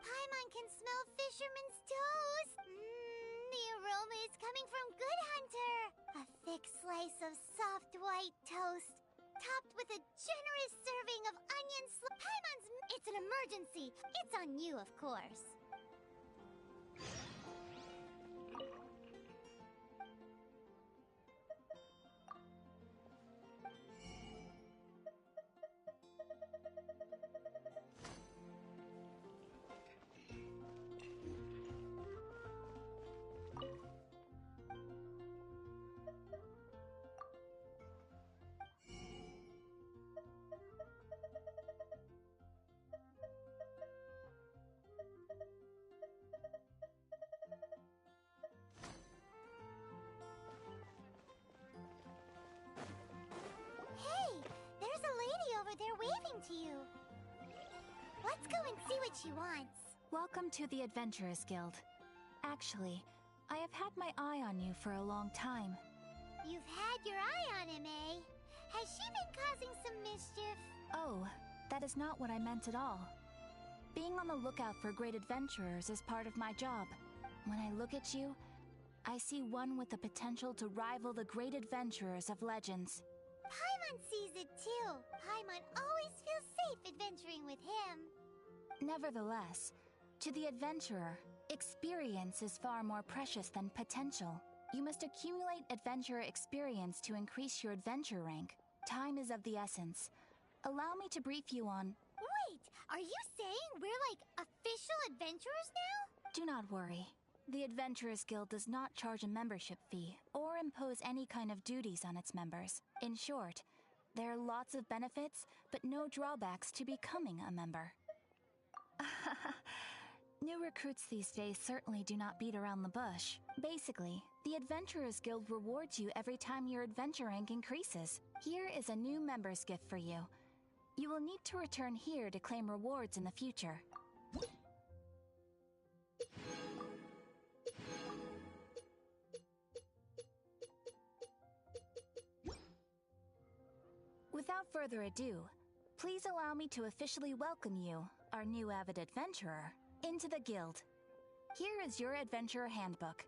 [SPEAKER 1] Paimon can smell fisherman's toast. The aroma is coming from Good Hunter. A thick slice of soft white toast, topped with a generous serving of onion Paimon's... It's an emergency. It's on you, of course. They're waving to you. Let's go and see what she wants.
[SPEAKER 3] Welcome to the Adventurers Guild. Actually, I have had my eye on you for a long time.
[SPEAKER 1] You've had your eye on him, eh? Has she been causing some mischief?
[SPEAKER 3] Oh, that is not what I meant at all. Being on the lookout for great adventurers is part of my job. When I look at you, I see one with the potential to rival the great adventurers of legends.
[SPEAKER 1] Paimon sees it too. Paimon always feels safe adventuring with him.
[SPEAKER 3] Nevertheless, to the adventurer, experience is far more precious than potential. You must accumulate adventurer experience to increase your adventure rank. Time is of the essence. Allow me to brief you on...
[SPEAKER 1] Wait, are you saying we're like official adventurers now?
[SPEAKER 3] Do not worry. The Adventurers Guild does not charge a membership fee or impose any kind of duties on its members. In short, there are lots of benefits, but no drawbacks to becoming a member. New recruits these days certainly do not beat around the bush. Basically, the Adventurers Guild rewards you every time your adventure rank increases. Here is a new member's gift for you.
[SPEAKER 8] You will need to return here to claim rewards in the future. Without further ado, please allow me to officially welcome you, our new avid adventurer, into the guild. Here is your adventurer handbook.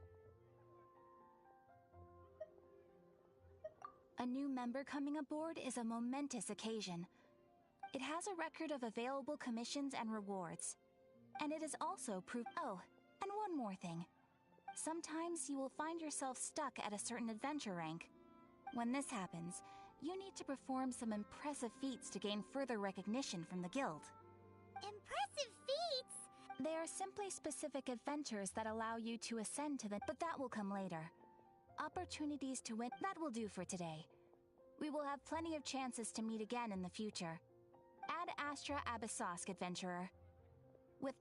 [SPEAKER 8] A new member coming aboard is a momentous occasion. It has a record of available commissions and rewards. And it is also proof— Oh, and one more thing. Sometimes you will find yourself stuck at a certain adventure rank. When this happens, you need to perform some impressive feats to gain further recognition from the guild.
[SPEAKER 1] Impressive feats?
[SPEAKER 8] They are simply specific adventures that allow you to ascend to the— But that will come later. Opportunities to win— That will do for today. We will have plenty of chances to meet again in the future. Ad Astra Abyssosk, adventurer. With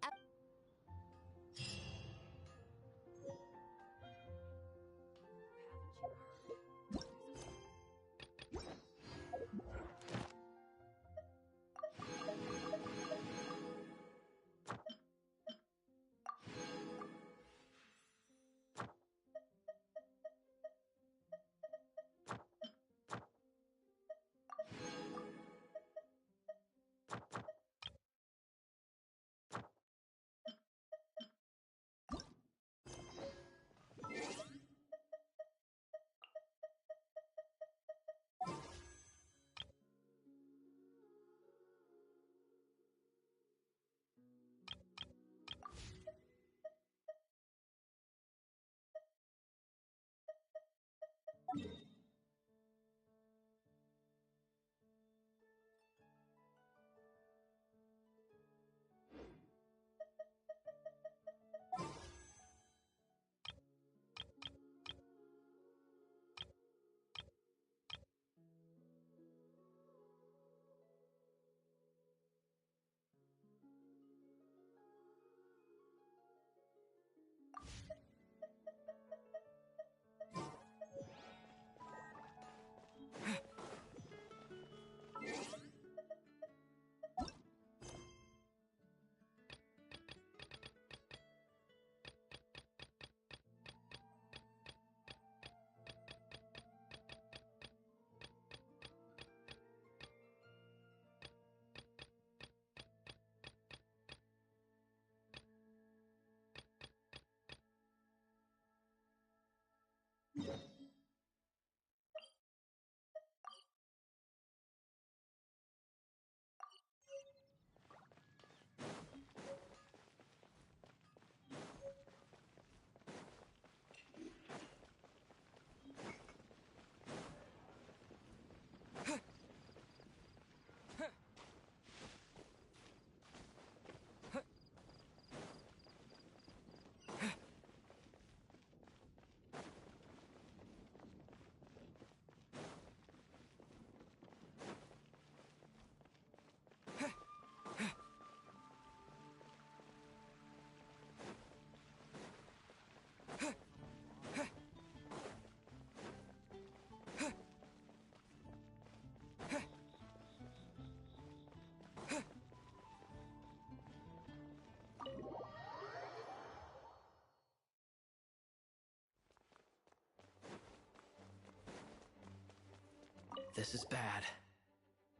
[SPEAKER 2] This is bad.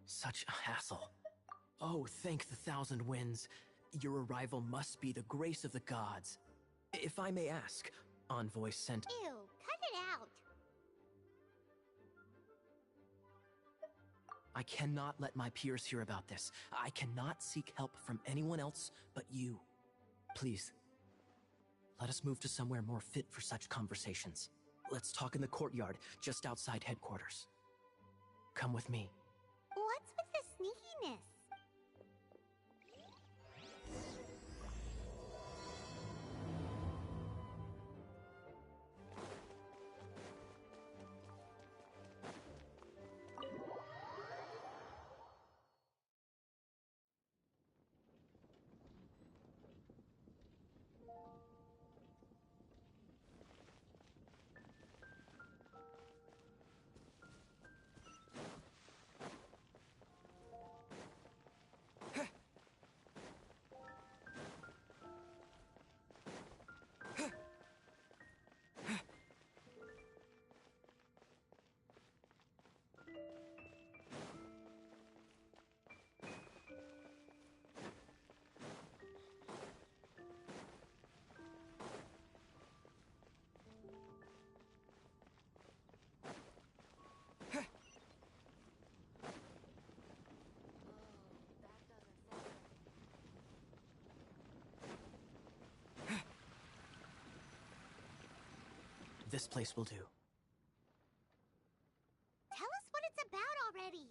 [SPEAKER 2] Such a hassle. Oh, thank the thousand winds. Your arrival must be the grace of the gods. If I may ask, envoy sent—
[SPEAKER 1] Ew, cut it out.
[SPEAKER 2] I cannot let my peers hear about this. I cannot seek help from anyone else but you. Please, let us move to somewhere more fit for such conversations. Let's talk in the courtyard, just outside headquarters. Come with me.
[SPEAKER 1] What's with the sneakiness?
[SPEAKER 2] This place will do.
[SPEAKER 1] Tell us what it's about already.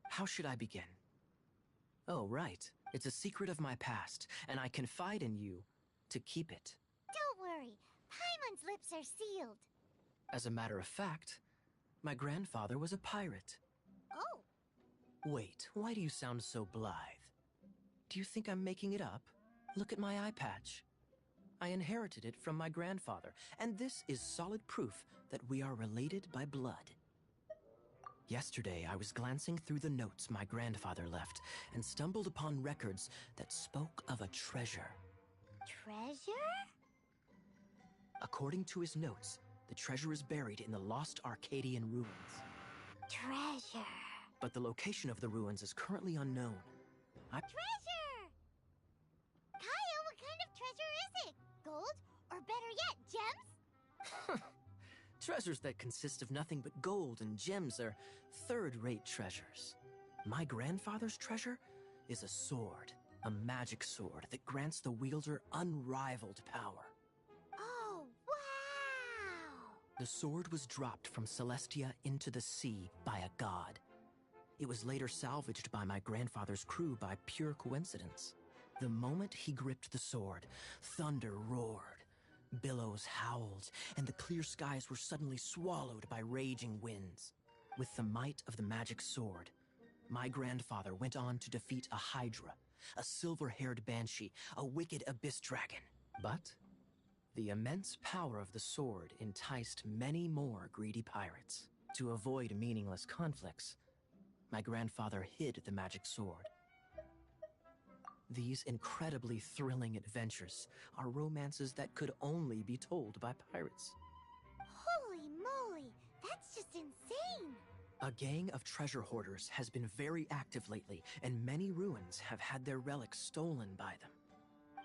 [SPEAKER 2] How should I begin? Oh, right. It's a secret of my past, and I confide in you to keep it.
[SPEAKER 1] Don't worry. Paimon's lips are sealed.
[SPEAKER 2] As a matter of fact, my grandfather was a pirate.
[SPEAKER 1] Oh.
[SPEAKER 2] Wait, why do you sound so blithe? Do you think I'm making it up? Look at my eye patch. I inherited it from my grandfather, and this is solid proof that we are related by blood. Yesterday, I was glancing through the notes my grandfather left and stumbled upon records that spoke of a treasure.
[SPEAKER 1] Treasure?
[SPEAKER 2] According to his notes, the treasure is buried in the lost Arcadian ruins.
[SPEAKER 1] Treasure.
[SPEAKER 2] But the location of the ruins is currently unknown.
[SPEAKER 1] Treasure! Kaya, what kind of treasure is it? Gold? Or better yet, gems?
[SPEAKER 2] Treasures that consist of nothing but gold and gems are third-rate treasures. My grandfather's treasure is a sword, a magic sword that grants the wielder unrivaled power.
[SPEAKER 1] Oh, wow!
[SPEAKER 2] The sword was dropped from Celestia into the sea by a god. It was later salvaged by my grandfather's crew by pure coincidence. The moment he gripped the sword, thunder roared. Billows howled, and the clear skies were suddenly swallowed by raging winds. With the might of the magic sword, my grandfather went on to defeat a hydra, a silver-haired banshee, a wicked abyss dragon. But the immense power of the sword enticed many more greedy pirates. To avoid meaningless conflicts, my grandfather hid the magic sword. These incredibly thrilling adventures are romances that could only be told by pirates.
[SPEAKER 1] Holy moly! That's just insane!
[SPEAKER 2] A gang of treasure hoarders has been very active lately, and many ruins have had their relics stolen by them.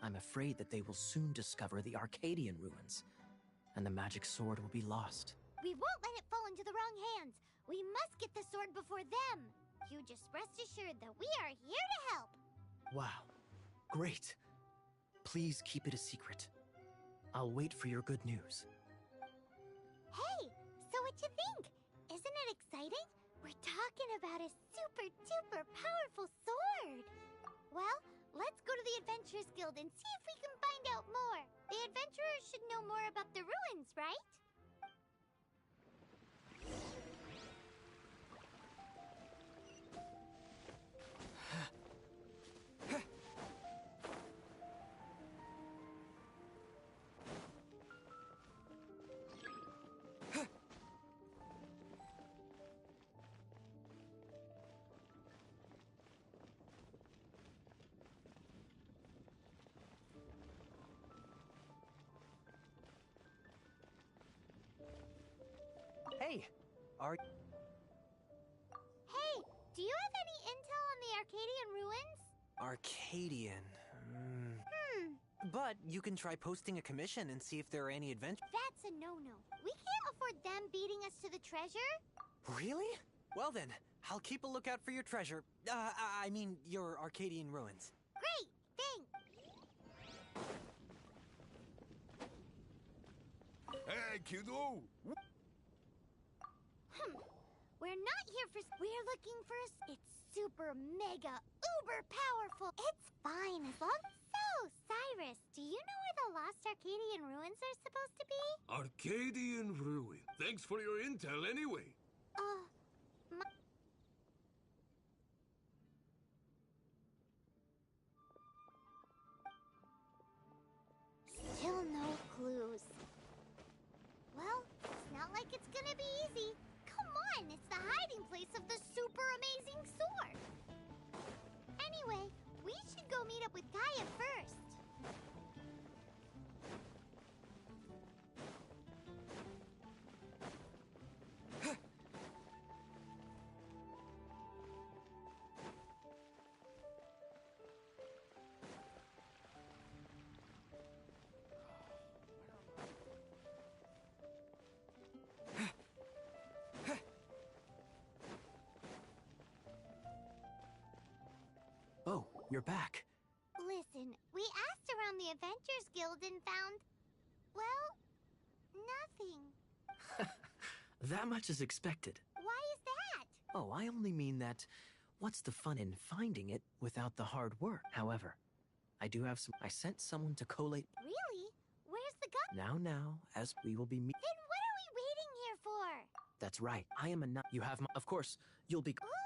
[SPEAKER 2] I'm afraid that they will soon discover the Arcadian ruins, and the magic sword will be lost.
[SPEAKER 1] We won't let it fall into the wrong hands. We must get the sword before them. You just rest assured that we are here to help.
[SPEAKER 2] Wow. Great. Please keep it a secret. I'll wait for your good news.
[SPEAKER 1] Hey, so what you think? Isn't it exciting? We're talking about a super-duper powerful sword. Well, let's go to the Adventurers Guild and see if we can find out more. The adventurers should know more about the ruins, right?
[SPEAKER 9] Hey,
[SPEAKER 1] Hey, do you have any intel on the Arcadian ruins?
[SPEAKER 9] Arcadian. But you can try posting a commission and see if there are any adventures.
[SPEAKER 1] That's a no-no. We can't afford them beating us to the treasure.
[SPEAKER 9] Really? Well then, I'll keep a lookout for your treasure. I mean, your Arcadian ruins.
[SPEAKER 1] Great, thanks.
[SPEAKER 6] Hey, kiddo!
[SPEAKER 1] We're not here for... We're looking for It's super mega uber powerful. It's fine as long... So, Cyrus, do you know where the lost Arcadian ruins are supposed to be?
[SPEAKER 6] Arcadian ruin. Thanks for your intel anyway.
[SPEAKER 1] Still no clues. Well, it's not like it's gonna be easy. Come on, it's the hiding place of the super amazing sword. Anyway, we should go meet up with Gaia first.
[SPEAKER 2] Oh, you're back.
[SPEAKER 1] Listen, we asked around the Adventurers Guild and found... well, nothing. nothing.
[SPEAKER 2] That much is expected.
[SPEAKER 1] Why is that?
[SPEAKER 2] Oh, I only mean that what's the fun in finding it without the hard work? However, I do have some. I sent someone to collate.
[SPEAKER 1] Really? Where's the god?
[SPEAKER 2] Now, as we will be meet.
[SPEAKER 1] Then what are we waiting here for?
[SPEAKER 2] That's right. I am a nut. You have my. Of course, you'll be.
[SPEAKER 1] Ooh!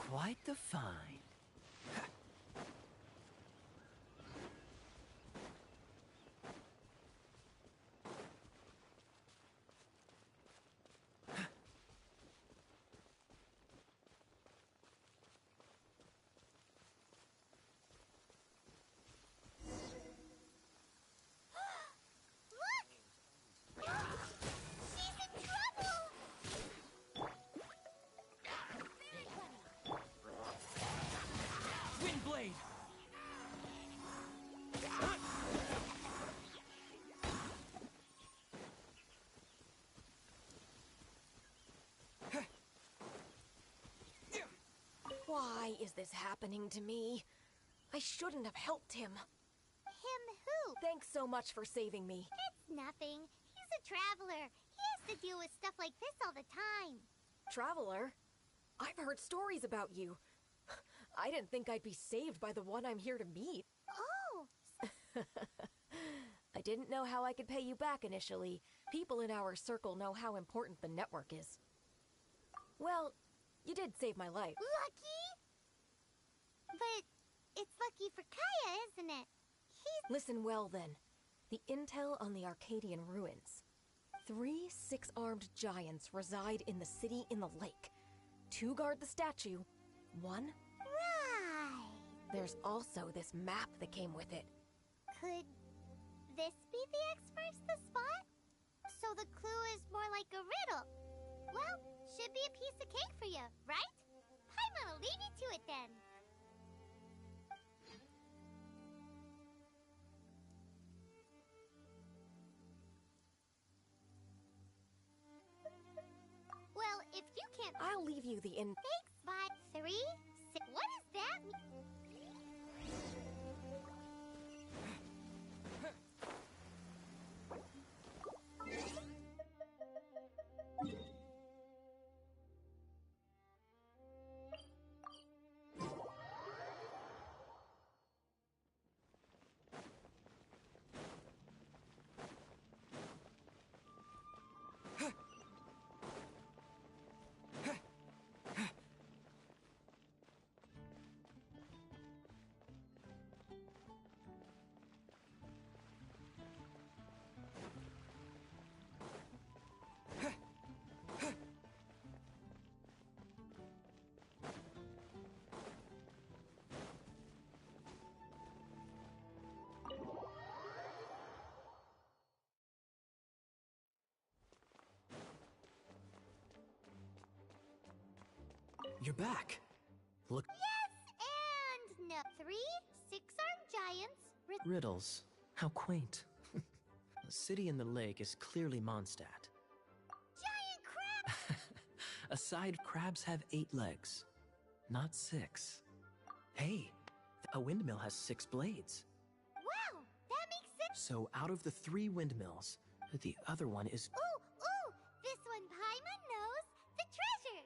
[SPEAKER 9] quite the find.
[SPEAKER 7] Windblade!
[SPEAKER 10] Why is this happening to me? I shouldn't have helped him.
[SPEAKER 1] Him who?
[SPEAKER 10] Thanks so much for saving me.
[SPEAKER 1] It's nothing. He's a traveler. He has to deal with stuff like this all the time.
[SPEAKER 10] Traveler? I've heard stories about you. I didn't think I'd be saved by the one I'm here to meet.
[SPEAKER 1] Oh!
[SPEAKER 10] I didn't know how I could pay you back initially. People in our circle know how important the network is. Well, you did save my life.
[SPEAKER 1] Lucky? But it's lucky for Kaya, isn't it?
[SPEAKER 10] Listen well, then. The intel on the Arcadian ruins. 3 six-armed giants reside in the city in the lake. 2 guard the statue. 1...
[SPEAKER 1] Right.
[SPEAKER 10] There's also this map that came with it.
[SPEAKER 1] Could this be the X-First the spot? So the clue is more like a riddle. Well, should be a piece of cake for you, right? I'm gonna leave you to it then. Well, if you can't...
[SPEAKER 10] I'll leave you the in...
[SPEAKER 1] Thanks, bye. 3, 6... What does that mean?
[SPEAKER 2] You're back. Look.
[SPEAKER 1] Yes and no. 3 six-armed giants...
[SPEAKER 2] Riddles. How quaint. The city in the lake is clearly Mondstadt.
[SPEAKER 1] Giant crab!
[SPEAKER 2] Aside, crabs have 8 legs, not 6. Hey, a windmill has 6 blades.
[SPEAKER 1] Wow, that makes sense.
[SPEAKER 2] So out of the 3 windmills, the other one is...
[SPEAKER 1] Ooh, this one Paimon knows. The treasure.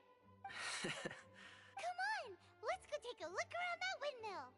[SPEAKER 1] Come on, let's go take a look around that windmill.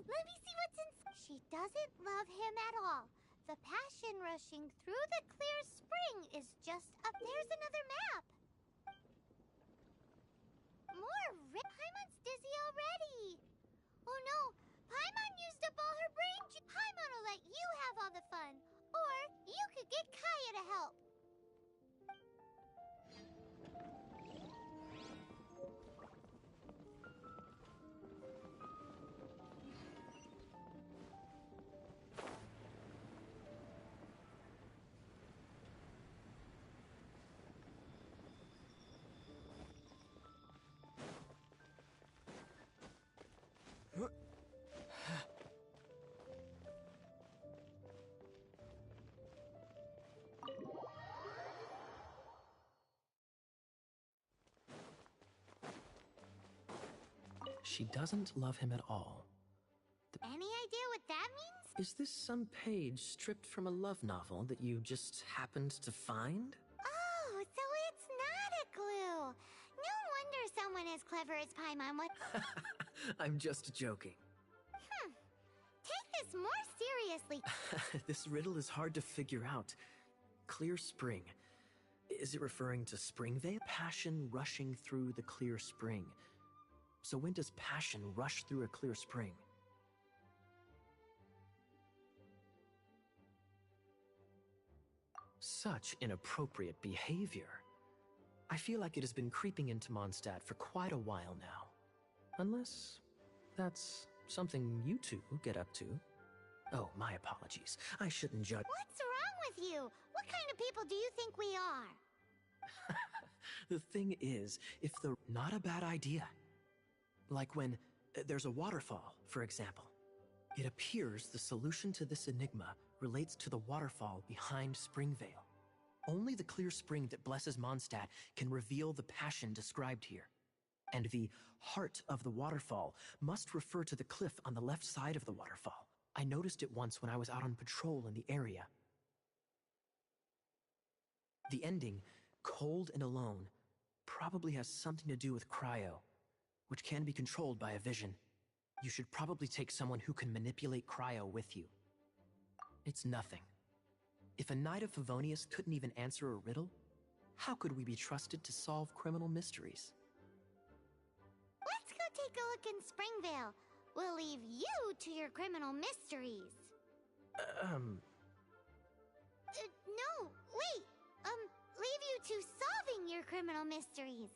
[SPEAKER 1] Let me see what's in... She doesn't love him at all. the passion rushing through the clear spring is just up. There's another map. More Paimon's dizzy already. Oh no, Paimon used up all her brain juice. Paimon will let you have all the fun. Or you could get Kaya to help.
[SPEAKER 2] She doesn't love him at all.
[SPEAKER 1] Any idea what that means?
[SPEAKER 2] Is this some page stripped from a love novel that you just happened to find?
[SPEAKER 1] Oh, so it's not a clue. No wonder someone as clever as Paimon would...
[SPEAKER 2] I'm just joking.
[SPEAKER 1] Take this more seriously.
[SPEAKER 2] This riddle is hard to figure out. Clear spring. Is it referring to Springvale? Passion rushing through the clear spring. So when does passion rush through a clear spring? Such inappropriate behavior. I feel like it has been creeping into Mondstadt for quite a while now. Unless that's something you two get up to. Oh, my apologies. I shouldn't judge.
[SPEAKER 1] What's wrong with you? What kind of people do you think we are?
[SPEAKER 2] The thing is, if the... Not a bad idea. Like when there's a waterfall, for example. It appears the solution to this enigma relates to the waterfall behind Springvale. Only the clear spring that blesses Mondstadt can reveal the passion described here. And the heart of the waterfall must refer to the cliff on the left side of the waterfall. I noticed it once when I was out on patrol in the area. The ending, cold and alone, probably has something to do with cryo, which can be controlled by a vision. You should probably take someone who can manipulate cryo with you. It's nothing. If a Knight of Favonius couldn't even answer a riddle, how could we be trusted to solve criminal mysteries?
[SPEAKER 1] Let's go take a look in Springvale. We'll leave you to your criminal mysteries. No, wait. Leave you to solving your criminal mysteries.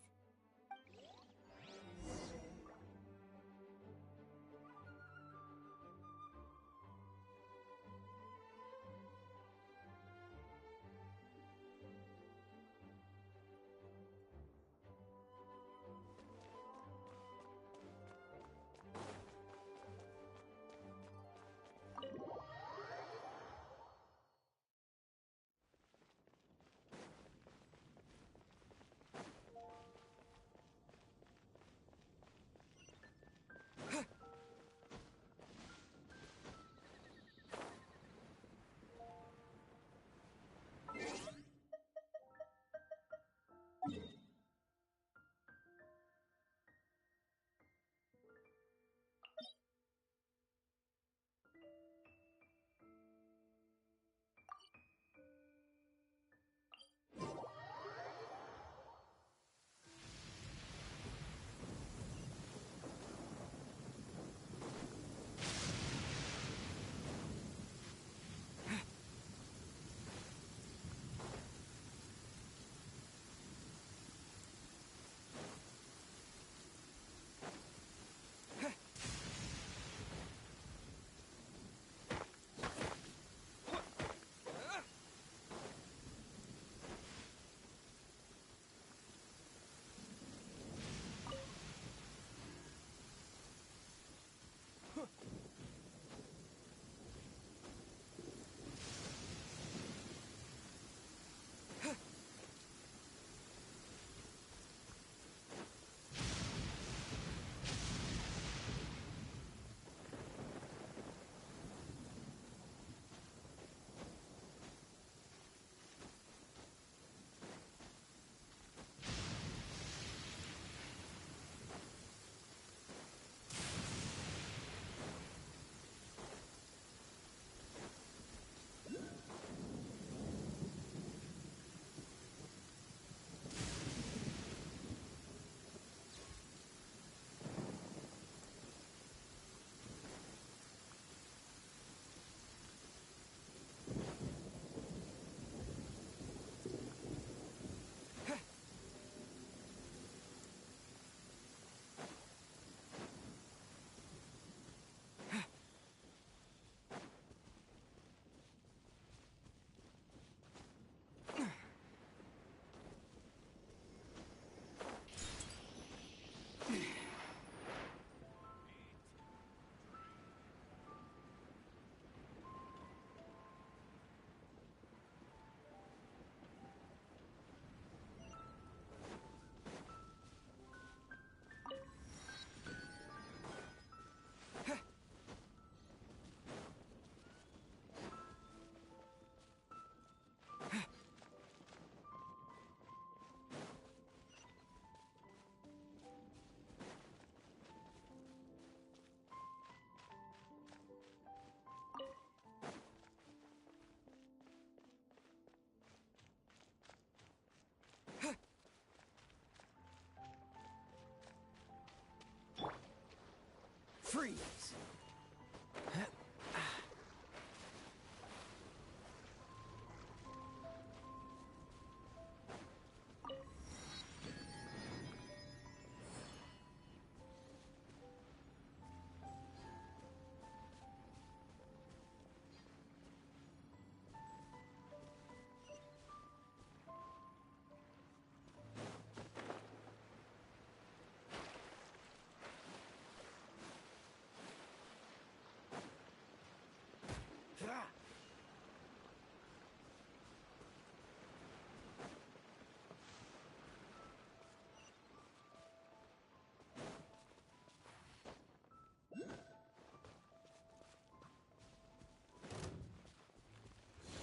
[SPEAKER 2] Freeze!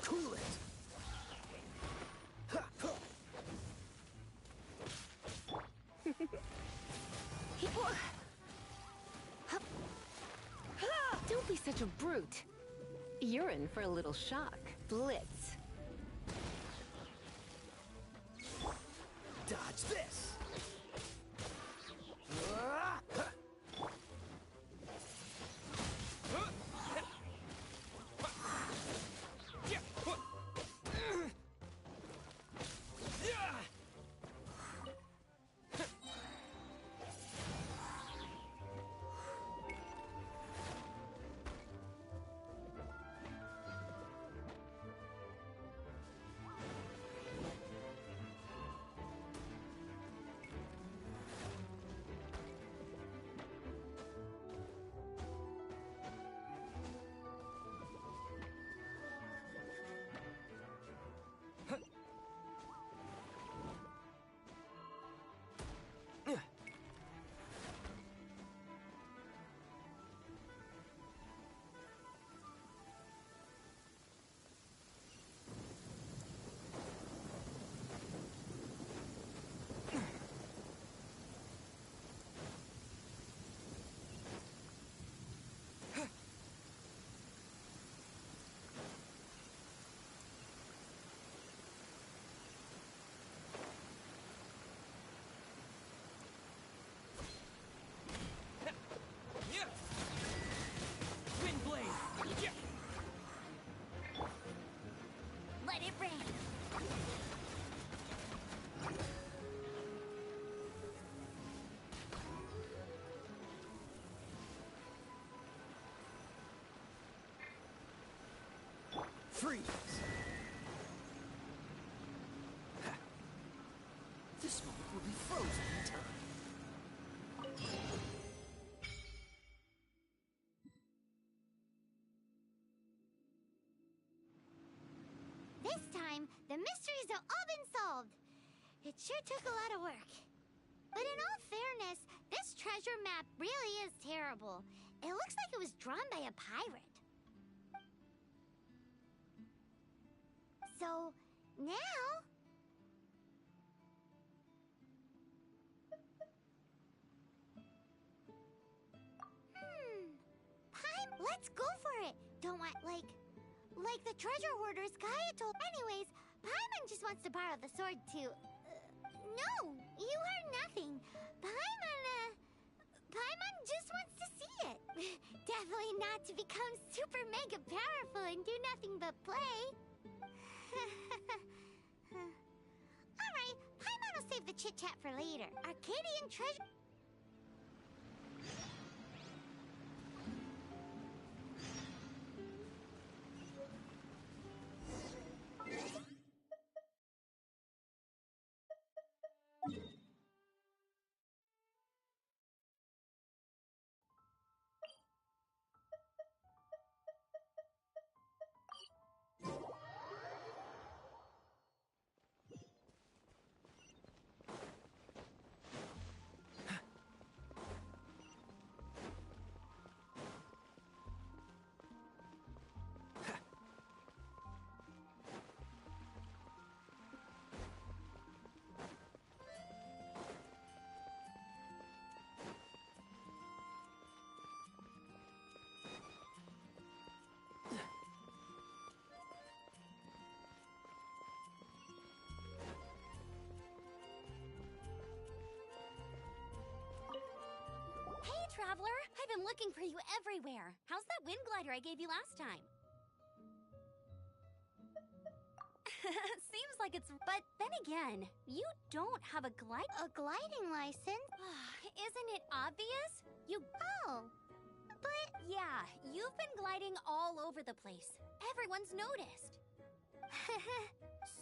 [SPEAKER 2] Cool it!
[SPEAKER 4] Don't be such a brute. You're in for a little shock. Blitz.
[SPEAKER 2] Dodge this!
[SPEAKER 1] Let it rain.
[SPEAKER 2] Freeze! This moment will be frozen in time.
[SPEAKER 1] This time, the mysteries have all been solved. It sure took a lot of work. But in all fairness, this treasure map really is terrible. It looks like it was drawn by a pirate. So, now... Let's go for it! Don't want, like the treasure hoarder's Gaia told... Anyways, Paimon just wants to borrow the sword to... no! You heard nothing. Paimon just wants to see it. Definitely not to become super mega powerful and do nothing but play. Alright, Paimon will save the chit-chat for later. Arcadian treasure...
[SPEAKER 3] Traveler, I've been looking for you everywhere. How's that wind glider I gave you last time? Seems like it's... But then again, you don't have a
[SPEAKER 1] gliding license?
[SPEAKER 3] Isn't it obvious?
[SPEAKER 1] Oh, but...
[SPEAKER 3] Yeah, you've been gliding all over the place. Everyone's noticed.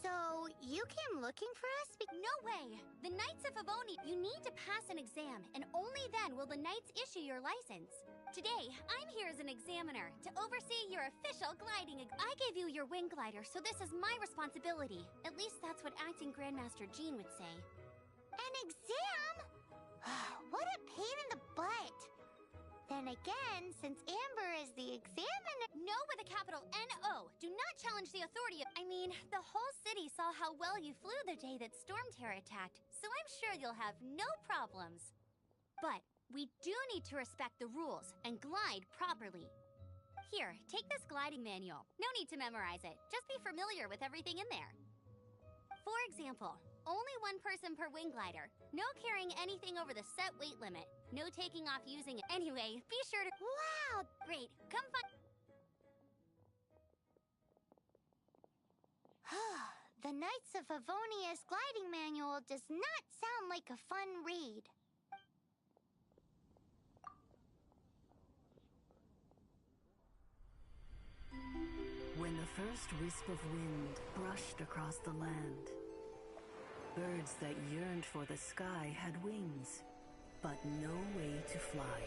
[SPEAKER 1] So, you came looking for us?
[SPEAKER 3] No way! The Knights of Favoni, you need to pass an exam, and only then will the Knights issue your license. Today, I'm here as an examiner to oversee your official gliding. I gave you your wing glider, so this is my responsibility. At least that's what acting Grandmaster Jean would say.
[SPEAKER 1] An exam? What a pain in the butt. Then again, since Amber is the examiner...
[SPEAKER 3] No with a capital N-O. Do not challenge the authority of... I mean, the whole city saw how well you flew the day that Storm Terror attacked, so I'm sure you'll have no problems. But we do need to respect the rules and glide properly. Here, take this gliding manual. No need to memorize it. Just be familiar with everything in there. For example, only one person per wing glider. No carrying anything over the set weight limit. No taking off using it. Anyway, be sure to...
[SPEAKER 1] Wow!
[SPEAKER 3] Great. Come find...
[SPEAKER 1] The Knights of Favonia's gliding manual does not sound like a fun read.
[SPEAKER 11] When the first wisp of wind brushed across the land, birds that yearned for the sky had wings, but no way to fly.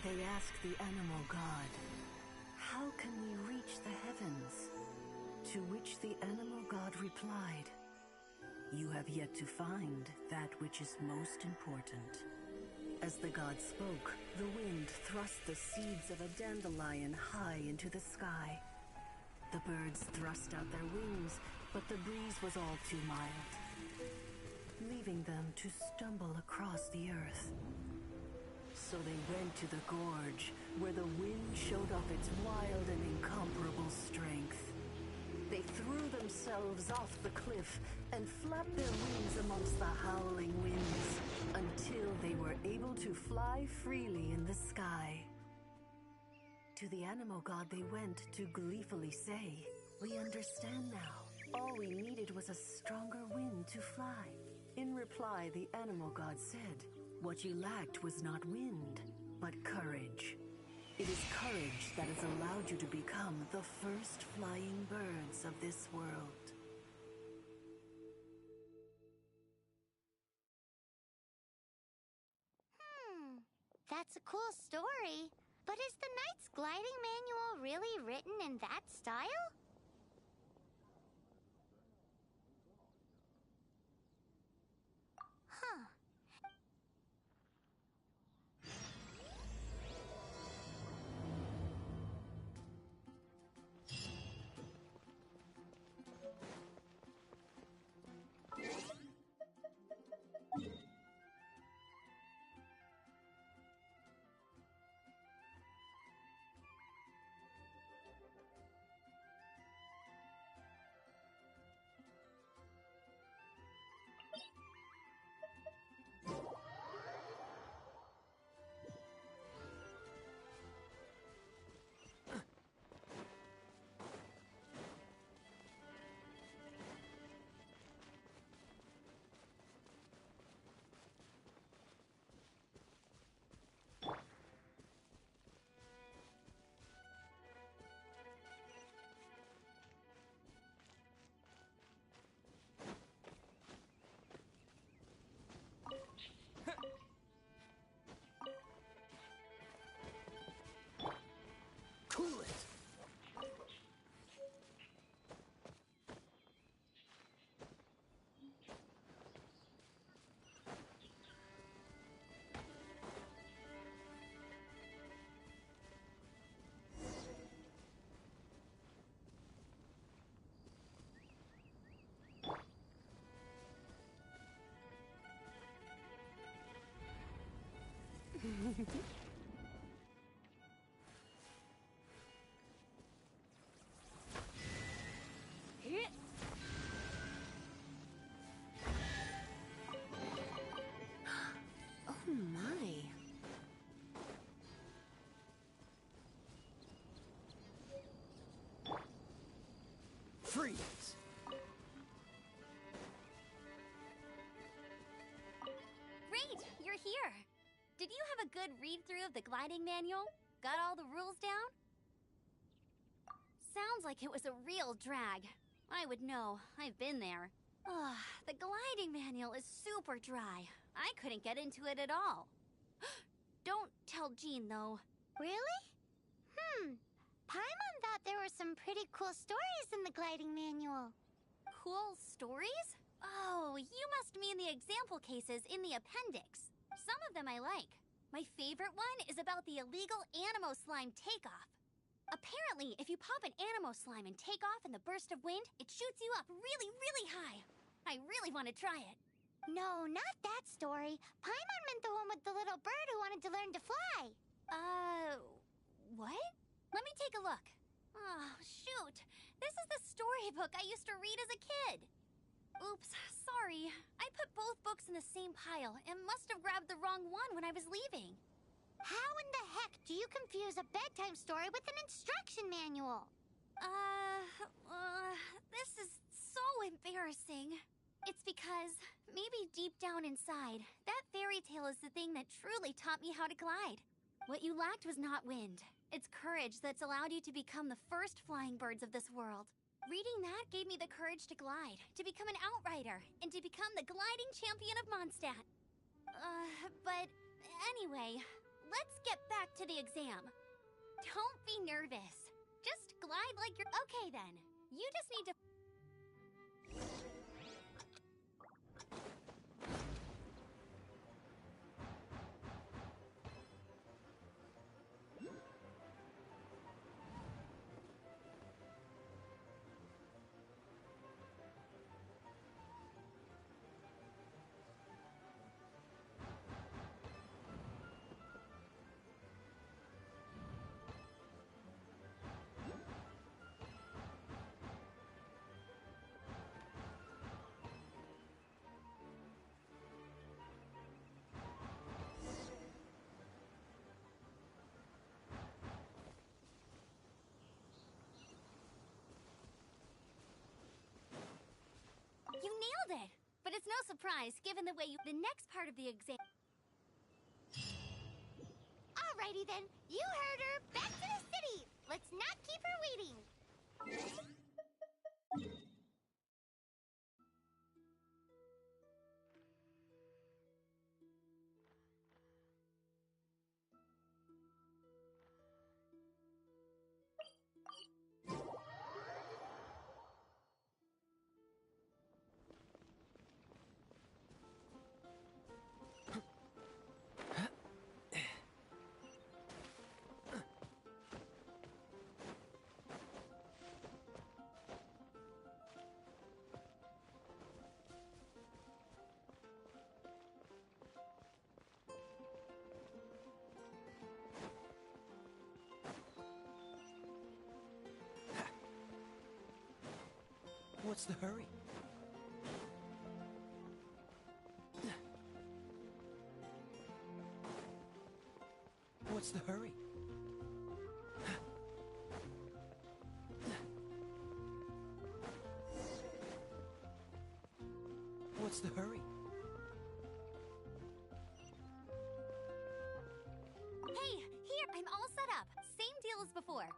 [SPEAKER 11] They asked the animal god, "How can we reach the heavens?" To which the animal god replied, "You have yet to find that which is most important." As the god spoke, the wind thrust the seeds of a dandelion high into the sky. The birds thrust out their wings, but the breeze was all too mild, leaving them to stumble across the earth. So they went to the gorge, where the wind showed off its wild and incomparable strength. They threw themselves off the cliff and flapped their wings amongst the howling winds until they were able to fly freely in the sky. To the animal god they went to gleefully say, "We understand now. All we needed was a stronger wind to fly." In reply, the animal god said, "What you lacked was not wind, but courage. It is courage that has allowed you to become the first flying birds of this world."
[SPEAKER 1] That's a cool story. But is the Knight's gliding manual really written in that style? Huh.
[SPEAKER 2] Cool it!
[SPEAKER 4] Oh my.
[SPEAKER 2] Greetings.
[SPEAKER 3] Great, you're here. Did you have a good read-through of the gliding manual? Got all the rules down? Sounds like it was a real drag. I would know. I've been there. Ugh, the gliding manual is super dry. I couldn't get into it at all. Don't tell Jean, though.
[SPEAKER 1] Really? Paimon thought there were some pretty cool stories in the gliding manual.
[SPEAKER 3] Cool stories? Oh, you must mean the example cases in the appendix. Some of them I like. My favorite one is about the illegal Animo Slime takeoff. Apparently, if you pop an Animo Slime and take off in the burst of wind, it shoots you up really, really high. I really want to try it.
[SPEAKER 1] No, not that story. Paimon meant the one with the little bird who wanted to learn to fly.
[SPEAKER 3] What? Let me take a look. Oh, shoot. This is the storybook I used to read as a kid. Oops, sorry. I put both books in the same pile and must have grabbed the wrong one when I was leaving.
[SPEAKER 1] How in the heck do you confuse a bedtime story with an instruction manual?
[SPEAKER 3] This is so embarrassing. It's because, maybe deep down inside, that fairy tale is the thing that truly taught me how to glide. What you lacked was not wind. It's courage that's allowed you to become the first flying birds of this world. Reading that gave me the courage to glide, to become an outrider, and to become the gliding champion of Mondstadt. But anyway, let's get back to the exam. Don't be nervous. Just glide like you're... Okay then, you just need to... You nailed it! But it's no surprise, given the way you... The next part of the exam...
[SPEAKER 1] Alrighty then, you heard her. Back to the city. Let's not keep her waiting.
[SPEAKER 2] What's the hurry? What's the hurry? What's the hurry?
[SPEAKER 3] Hey, here, I'm all set up. Same deal as before.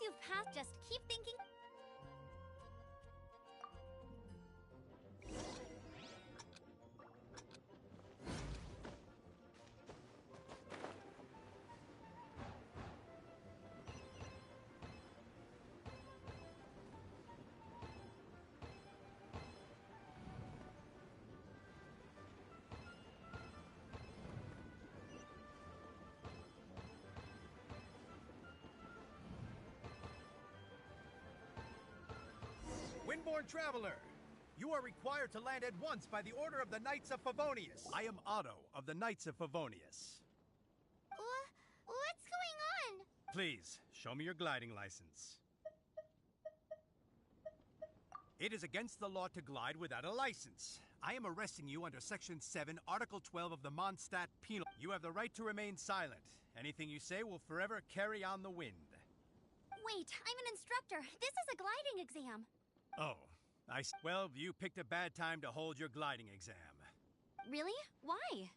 [SPEAKER 3] you've passed, just keep thinking.
[SPEAKER 12] Windborn Traveler, you are required to land at once by the order of the Knights of Favonius. I am Otto of the Knights of Favonius.
[SPEAKER 1] What's going on?
[SPEAKER 12] Please, show me your gliding license. It is against the law to glide without a license. I am arresting you under Section 7, Article 12 of the Mondstadt Penal. You have the right to remain silent. Anything you say will forever carry on the wind.
[SPEAKER 3] Wait, I'm an instructor. This is a gliding exam.
[SPEAKER 12] Oh, well, you picked a bad time to hold your gliding exam.
[SPEAKER 3] Really? Why?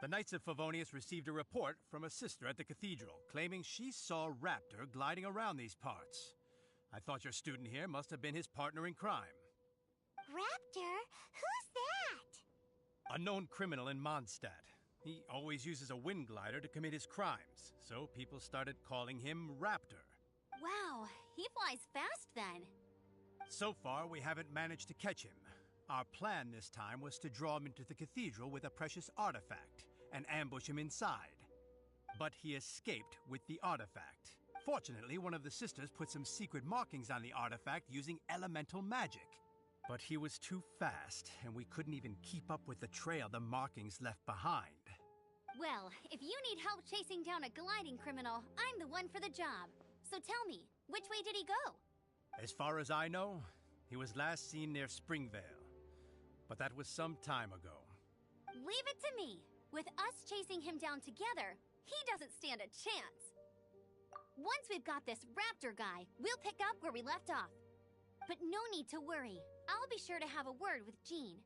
[SPEAKER 12] The Knights of Favonius received a report from a sister at the cathedral claiming she saw Raptor gliding around these parts. I thought your student here must have been his partner in crime.
[SPEAKER 1] Raptor? Who's that?
[SPEAKER 12] A known criminal in Mondstadt. He always uses a wind glider to commit his crimes, so people started calling him Raptor.
[SPEAKER 3] Wow, he flies fast then.
[SPEAKER 12] So far, we haven't managed to catch him. Our plan this time was to draw him into the cathedral with a precious artifact and ambush him inside. But he escaped with the artifact. Fortunately, one of the sisters put some secret markings on the artifact using elemental magic. But he was too fast, and we couldn't even keep up with the trail the markings left behind.
[SPEAKER 3] Well, if you need help chasing down a gliding criminal, I'm the one for the job. So tell me, which way did he go?
[SPEAKER 12] As far as I know, he was last seen near Springvale. But that was some time ago.
[SPEAKER 3] Leave it to me. With us chasing him down together, he doesn't stand a chance. Once we've got this Raptor guy, we'll pick up where we left off. But no need to worry. I'll be sure to have a word with Jean.